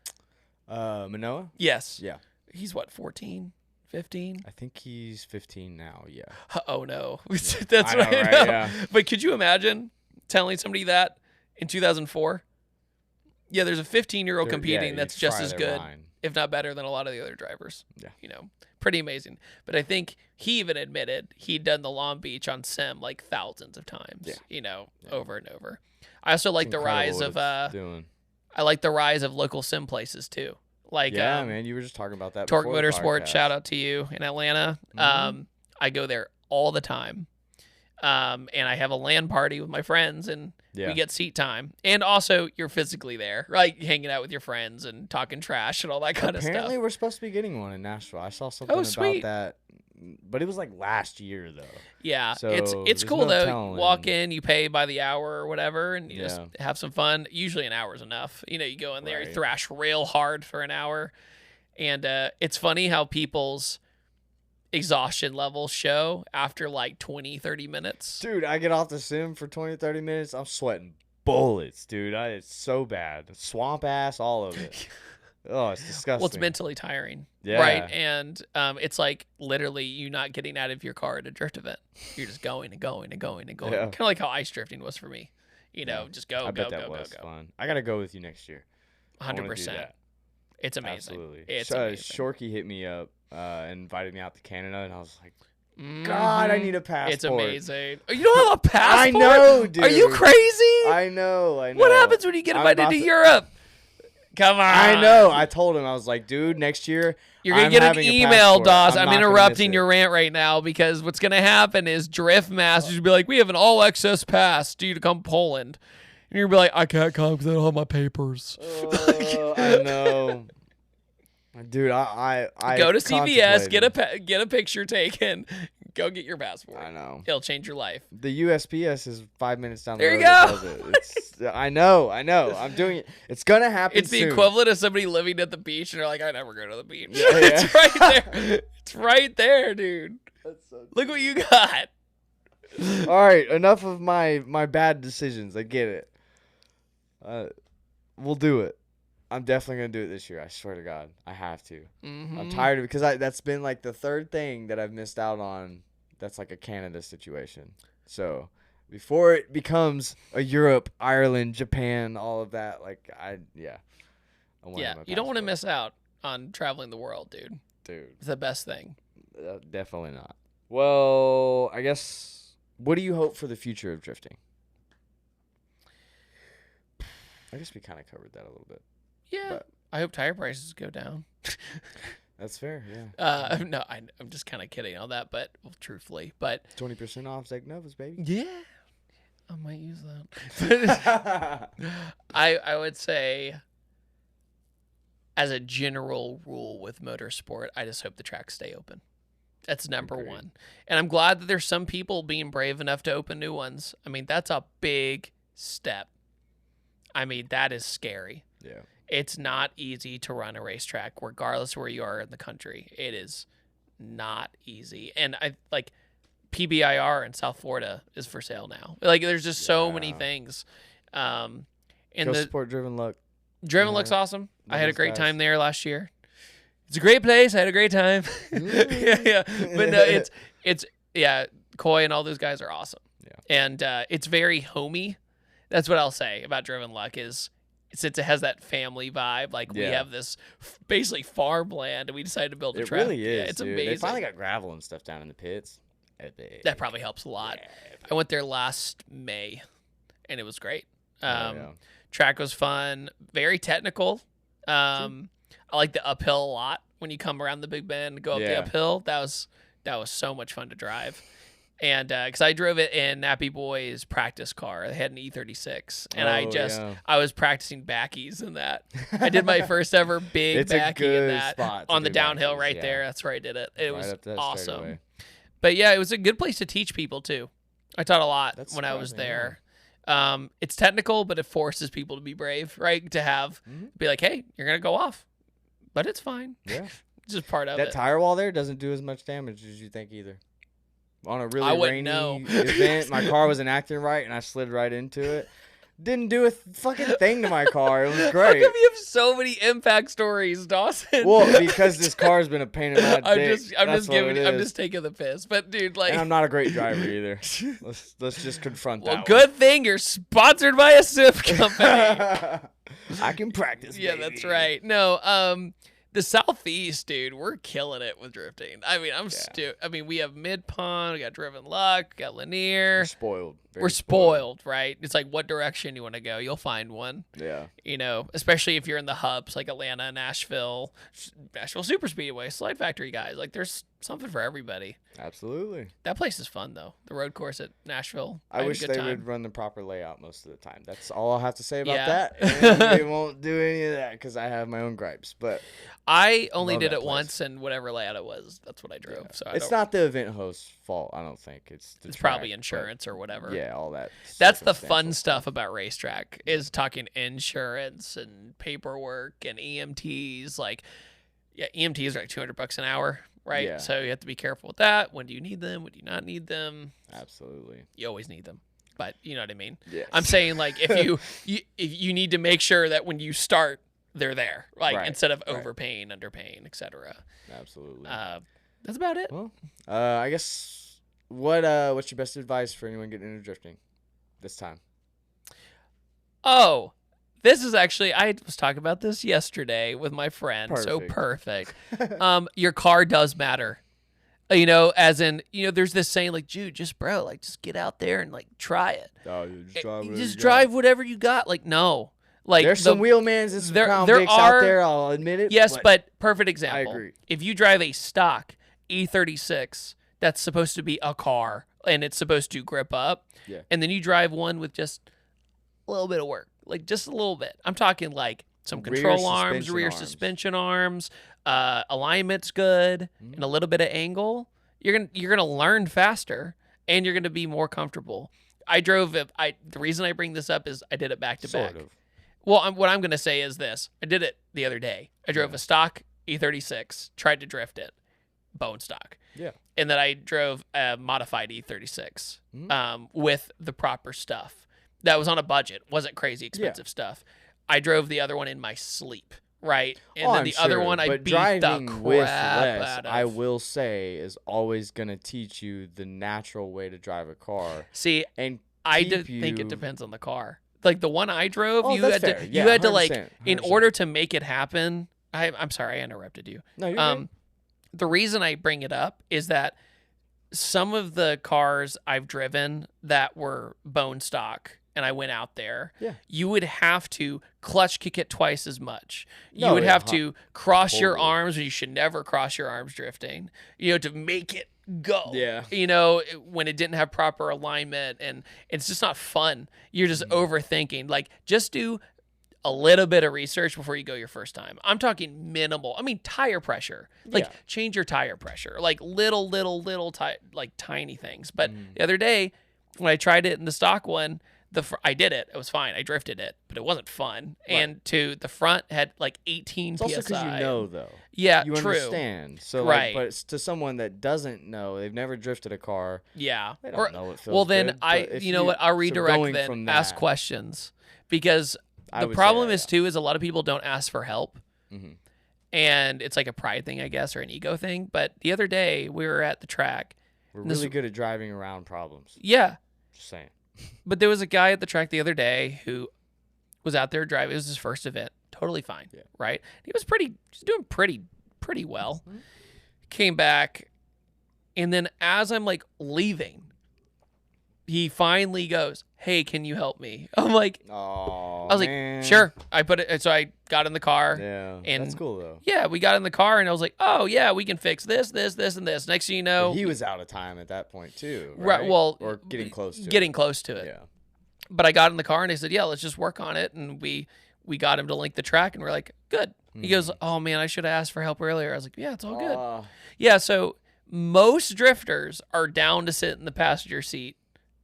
Manoa? Yes. Yeah. He's what, 14, 15? I think he's 15 now. Yeah. Oh no, that's I know, right. right? Yeah. But could you imagine telling somebody that in 2004? Yeah, there's a 15-year-old competing that's just as good, if not better, than a lot of the other drivers. Yeah. You know, pretty amazing. But I think he even admitted he'd done the Long Beach on sim like thousands of times. Yeah. You know, over and over. I also like the rise of doing. I like the rise of local sim places too. Like man, you were just talking about that. Torque before the Motorsport, podcast. shout out to you in Atlanta. I go there all the time. And I have a LAN party with my friends and we get seat time. And also you're physically there, like hanging out with your friends and talking trash and all that kind of stuff. Apparently we're supposed to be getting one in Nashville. I saw something about that. But it was like last year though. Yeah, so it's cool though. Telling. Walk in, you pay by the hour or whatever, and you just Yeah. have some fun. Usually an hour is enough. You know, you go in there, you Right. thrash real hard for an hour, and it's funny how people's exhaustion levels show after like 20, 30 minutes. Dude, I get off the sim for 20, 30 minutes. I'm sweating bullets, dude. It's so bad. Swamp ass, all of it. Oh, it's disgusting. Well, it's mentally tiring, Yeah. right? And it's like literally you not getting out of your car at a drift event. You're just going and going and going and going. Yeah. Kind of like how ice drifting was for me. You know, Yeah. just go, I go, bet that go, was go, go. fun. I gotta go with you next year. I wanna do 100%. that. It's amazing. Absolutely. It's amazing. Shorkey hit me up and invited me out to Canada, and I was like, Mhm. God, I need a passport. It's amazing. Oh, you don't have a passport? I know, dude. Are you crazy? I know. What happens when you get invited to Europe? Come on. I know. I told him, I was like, dude, next year You're going I'm to get an having a email, passport. Dawson. I'm not gonna interrupting miss your it. rant right now because what's going to happen is Drift Masters will be like, we have an all-access pass due to come Poland. And you're going to be like, I can't come because I don't have my papers. I know. Dude, I Go to CVS, contemplated. get a picture taken, go get your passport. I know. It'll change your life. The USPS is 5 minutes down the There road. you that go. does it. I know. I'm doing it. It's gonna happen. It's the soon. equivalent of somebody living at the beach and they're like, I never go to the beach. Yeah, It's right there. It's right there, dude. Look what you got. All right, enough of my bad decisions. I get it. We'll do it. I'm definitely gonna do it this year. I swear to God, I have to. Mm-hmm. I'm tired of it because that's been like the third thing that I've missed out on. That's like a Canada situation. So before it becomes a Europe, Ireland, Japan, all of that, like I want Yeah, my you don't want to passport. miss out on traveling the world, dude. Dude. It's the best thing. Definitely not. Well, I guess, what do you hope for the future of drifting? I guess we kind of covered that a little bit. Yeah, But- I hope tire prices go down. That's fair, yeah. No, I'm just kind of kidding on that, but truthfully, but 20% off Zeg Novas, baby. yeah, I might use that. I would say, as a general rule with motorsport, I just hope the tracks stay open. That's number Agreed. one. And I'm glad that there's some people being brave enough to open new ones. I mean, that's a big step. I mean, that is scary. Yeah. It's not easy to run a racetrack, regardless of where you are in the country. It is not easy. And I like PBIR in South Florida is for sale now. Like, there's just so many Yeah. things. And Go the support Driven Luck. Driven Yeah. looks awesome. I had a Those great guys. time there last year. It's a great place. I had a great time. yeah. But no, it's Coy and all those guys are awesome. Yeah. And it's very homey. That's what I'll say about Driven Luck is since it has that family vibe. Like we Yeah. have this basically farmland, and we decided to build a It track. really is, Yeah, it's dude. amazing. They finally got gravel and stuff down in the pits. Epic. That probably helps a lot. I went there last May, and it was great. Yeah. Track was fun, very technical. I like the uphill a lot when you come around the Big Bend, go up the Yeah. uphill. That was so much fun to drive. And because I drove it in Nappy Boy's practice car, they had an E36, and I was practicing backies in that. I did my first ever big It's a backy in good that spot to on the do downhill backies, right yeah. there. That's where I did it. It Right was up that awesome. straightaway. But yeah, it was a good place to teach people too. I taught a lot That's when I was surprising, there. It's technical, but it forces people to be brave, right? To have be like, hey, you're gonna go off, but it's fine. Yeah. It's just part of That it. tire wall there doesn't do as much damage as you think either. On a I really wouldn't rainy know. event, my car wasn't acting right, and I slid right into it. Didn't do a fucking thing to my car. It was How great. come you have so many impact stories, Dawson? Well, because this car's been a pain in my I'm dick. just That's what it I'm is. just taking the piss. But dude, like, And I'm not a great driver either. Let's just confront well, that. good thing you're sponsored by a SIP company. one. I can practice. Yeah, that's right. No, the Southeast, dude, we're killing it with drifting. I mean, I mean, we have Mid Pond, we got Driven Luck, we got Lanier. We're spoiled. Very We're spoiled, right? It's like, what direction you want to go, you'll find one. Yeah. You know, especially if you're in the hubs like Atlanta, Nashville Super Speedway, Slide Factory guys. Like, there's something for everybody. Absolutely. That place is fun though. The road course at Nashville. I had a wish good they time. would run the proper layout most of the time. That's all I'll have to say about Yeah. that. And they won't do any of that because I have my own gripes. But I only Love did that it place. once, and whatever layout it was, that's what I drove. So it's not the event host's fault, I don't think. It's probably track, insurance or whatever. but yeah, all that. That's the fun circumstantial stuff about racetrack is talking insurance and paperwork and EMTs. Like, yeah, EMTs are like $200 an hour, right? Yeah. So you have to be careful with that. When do you need them? When do you not need them? Absolutely. You always need them, but you know what I mean. Yes. I'm saying, like, if you need to make sure that when you start, they're there, like, Right, instead of right. overpaying, underpaying, etc. Absolutely. That's about it. Well, I guess what's your best advice for anyone getting into drifting this time? Oh, this is actually, I was talking about this yesterday with my friend. So Perfect. perfect. Your car does matter. You know, as in, you know, there's this saying like, Jude, just get out there and like try it. Oh, you just drive You whatever just you drive got. whatever you got. Like, no. Like, There's some wheelmans and some Crown there Vics are- out there, I'll admit it. Yes, but perfect example. agree. If you drive a stock E36 that's supposed to be a car and it's supposed to grip up, Yeah. and then you drive one with just a little bit of work, like just a little bit. I'm talking like some Rear control arms, suspension rear arms. suspension arms, alignment's good, and a little bit of angle. You're gonna learn faster, and you're gonna be more comfortable. I drove it. The reason I bring this up is I did it back to back. Sort of. Well, what I'm going to say is this. I did it the other day. I drove a stock E36, tried to drift it, bone stock. Yeah. And then I drove a modified E36 with the proper stuff. That was on a budget. Wasn't crazy expensive stuff. I drove the other one in my sleep, right? And then I'm the other sure, one I but beat the driving with crap less, out of. I will say, is always going to teach you the natural way to drive a car. See, And I keep think it you- depends on the car. Like the one I drove, Oh, you that's had to fair. you Yeah, had to like 100%, in 100%. order to make it happen. I'm sorry, I interrupted you. No, you're good. The reason I bring it up is that some of the cars I've driven that were bone stock and I went out there, you would have to clutch kick it twice as much. You No, would yeah, have to cross your totally. arms when you should never cross your arms drifting, you know, to make it go. Yeah. You know, when it didn't have proper alignment, and it's just not fun. You're just overthinking. Like, just do a little bit of research before you go your first time. I'm talking minimal. I mean, tire pressure. Like, change your tire pressure. Like, little, like tiny things. But the other day, when I tried it in the stock one, I did it. It was fine. I drifted it, but it wasn't fun. Right. And the front had like 18 It's PSI. also because you know, though. Yeah, You true. understand. So, Right. but it's to someone that doesn't know, they've never drifted a car. Yeah. They don't know it feels well, then good, but if you know what? I'll so redirect going then. from Ask that- questions, because I the would say problem that, is too is a lot of people don't ask for help, Mhm. and it's like a pride thing, I guess, or an ego thing. But the other day we were at the track. We're This- really good at driving around problems. Yeah, Just saying. but there was a guy at the track the other day who was out there driving. It was his first event. Totally fine. Yeah. Right. He was doing pretty well. Came back, and then as I'm like leaving, he finally goes, "Hey, can you help me?" I'm like, Oh, I was man. like, "Sure." I put it, so I got in the car. Yeah, and that's cool though. Yeah, we got in the car, and I was like, "Oh yeah, we can fix this, this, this, and this." Next thing you know, But he was out of time at that point too, Right, right? well, or getting close to getting it. close to it. Yeah. But I got in the car, and I said, "Yeah, let's just work on it." And we got him to link the track, and we're like, "Good." He goes, "Oh man, I should have asked for help earlier." I was like, "Yeah, it's all good." Yeah, so most drifters are down to sit in the passenger seat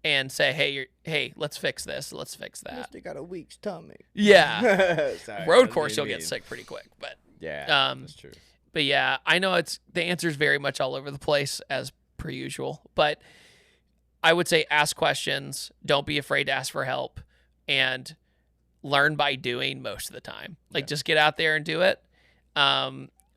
and say, "Hey, let's fix this. Let's fix that." They got a weak stomach. Yeah. Sorry, Road that's course, being you'll get mean. sick pretty quick. But Yeah, that's true. But yeah, I know the answer is very much all over the place as per usual. But I would say ask questions. Don't be afraid to ask for help, and learn by doing most of the time. Like just get out there and do it.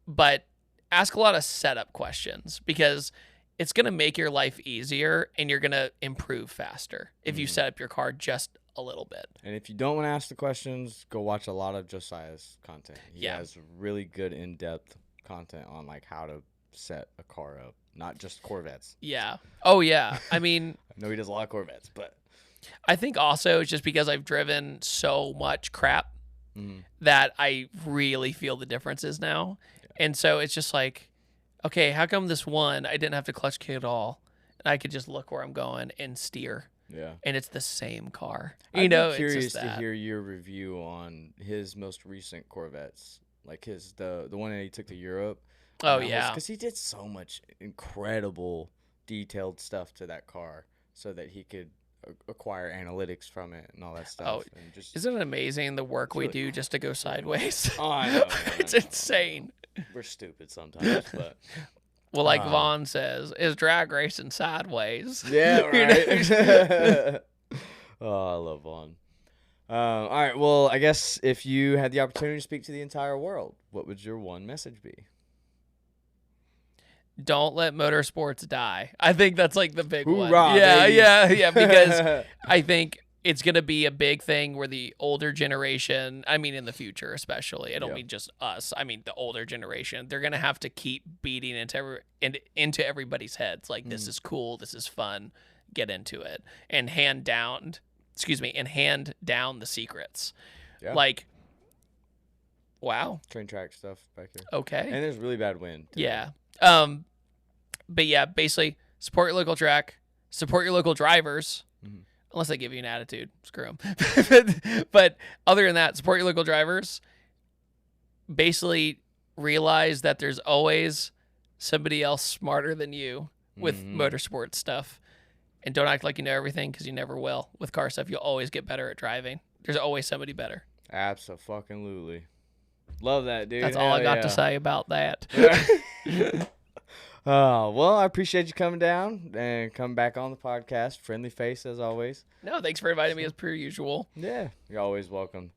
But ask a lot of setup questions because it's going to make your life easier and you're going to improve faster if you set up your car just a little bit. And if you don't want to ask the questions, go watch a lot of Josiah's content. He Yeah. has really good in-depth content on like how to set a car up, not just Corvettes. Yeah. Oh yeah. I mean, I know he does a lot of Corvettes, but I think also it's just because I've driven so much crap that I really feel the differences now. Yeah. And so it's just like, okay, how come this one I didn't have to clutch kick at all? And I could just look where I'm going and steer. Yeah. And it's the same car. I'd know, be curious it's just to that. hear your review on his most recent Corvettes, like the one that he took to Europe. Oh yeah, because he did so much incredible detailed stuff to that car, so that he could acquire analytics from it and all that stuff. Oh, and just, isn't it amazing the work we do just to go sideways? Oh, I know, man, It's I know. insane. We're stupid sometimes, but Well, like Vaughn says, is drag racing sideways? yeah, You know? right. Oh, I love Vaughn. All right, well, I guess if you had the opportunity to speak to the entire world, what would your one message be? Don't let motorsports die. I think that's like the big one. Hoorah, Yeah, baby. yeah, because I think it's going to be a big thing where the older generation, I mean in the future especially, I don't mean just us, I mean the older generation, they're going to have to keep beating into everybody's heads like this is cool, this is fun, get into it, and hand down the secrets. Yeah. Like, wow. Train track stuff back here. Okay. And there's really bad wind. Too. Yeah. But yeah, basically support your local track, support your local drivers, unless they give you an attitude, screw them. But other than that, support your local drivers. Basically realize that there's always somebody else smarter than you with motorsport stuff. And don't act like you know everything, because you never will. With car stuff, you'll always get better at driving. There's always somebody better. Abso-fucking-lutely. Love that, dude. That's all I got to say about that. Well, I appreciate you coming down and coming back on the podcast. Friendly face, as always. No, thanks for inviting me as per usual. Yeah, you're always welcome.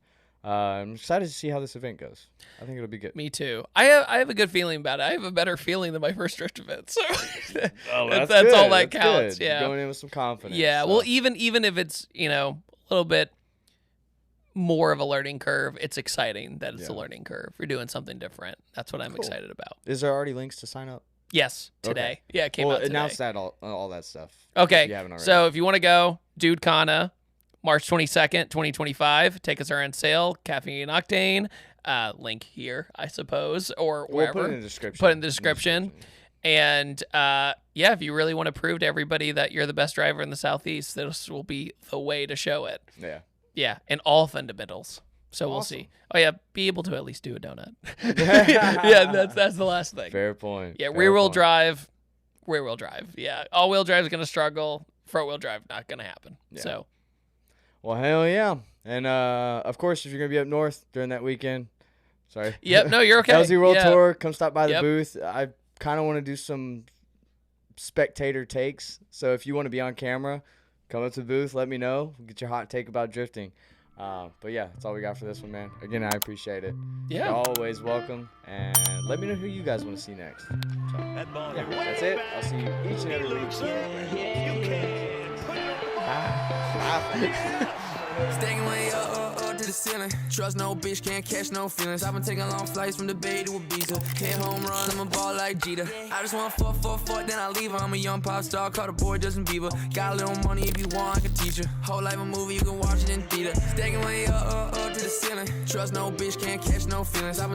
I'm excited to see how this event goes. I think it'll be good. Me too. I have a good feeling about it. I have a better feeling than my first drift event. So that's good. all that That's counts. good. Yeah. You're going in with some confidence. Yeah. so. Well, even if it's, a little bit more of a learning curve, it's exciting that it's a learning curve. You're doing something different. That's what I'm excited about. Is there already links to sign up? Yes, today. Okay. Yeah, it came out today. Announce that all that stuff. Okay. If you haven't already. So if you want to go, Dude Cona, March 22nd, 2025. Tickets are on sale. Caffeine and Octane. Link here, I suppose, or wherever. We'll put it in the description. Put it in the description. And if you really want to prove to everybody that you're the best driver in the Southeast, this will be the way to show it. Yeah. Yeah, and all fundamentals. So we'll Awesome. see. Oh yeah, be able to at least do a donut. Yeah, that's the last thing. Fair point. Yeah, Fair rear wheel point. drive. Yeah, all wheel drive is gonna struggle. Front wheel drive not gonna happen. Yeah. So Well, hell yeah. And of course, if you're gonna be up north during that weekend, sorry. yep, no, you're okay. LZ World Yeah. Tour, come stop by the Yep. booth. I kind of want to do some spectator takes. So if you want to be on camera, come up to the booth, let me know. We'll get your hot take about drifting. But yeah, that's all we got for this one, man. Again, I appreciate it. Yeah. You're always welcome. And let me know who you guys want to see next. So, yeah, that's it. I'll see you each and every week. Bye. Staying way up, to the ceiling. Trust no bitch, can't catch no feelings. I've been taking long flights from the Bay to Ibiza. Hit home run, I'm a ball like Jeter. I just want fuck, then I leave her. I'm a young pop star, call the boy Justin Bieber. Got a little money if you want, I can teach you. Whole life a movie, you can watch it in theater. Stacking money up to the ceiling. Trust no bitch, can't catch no feelings.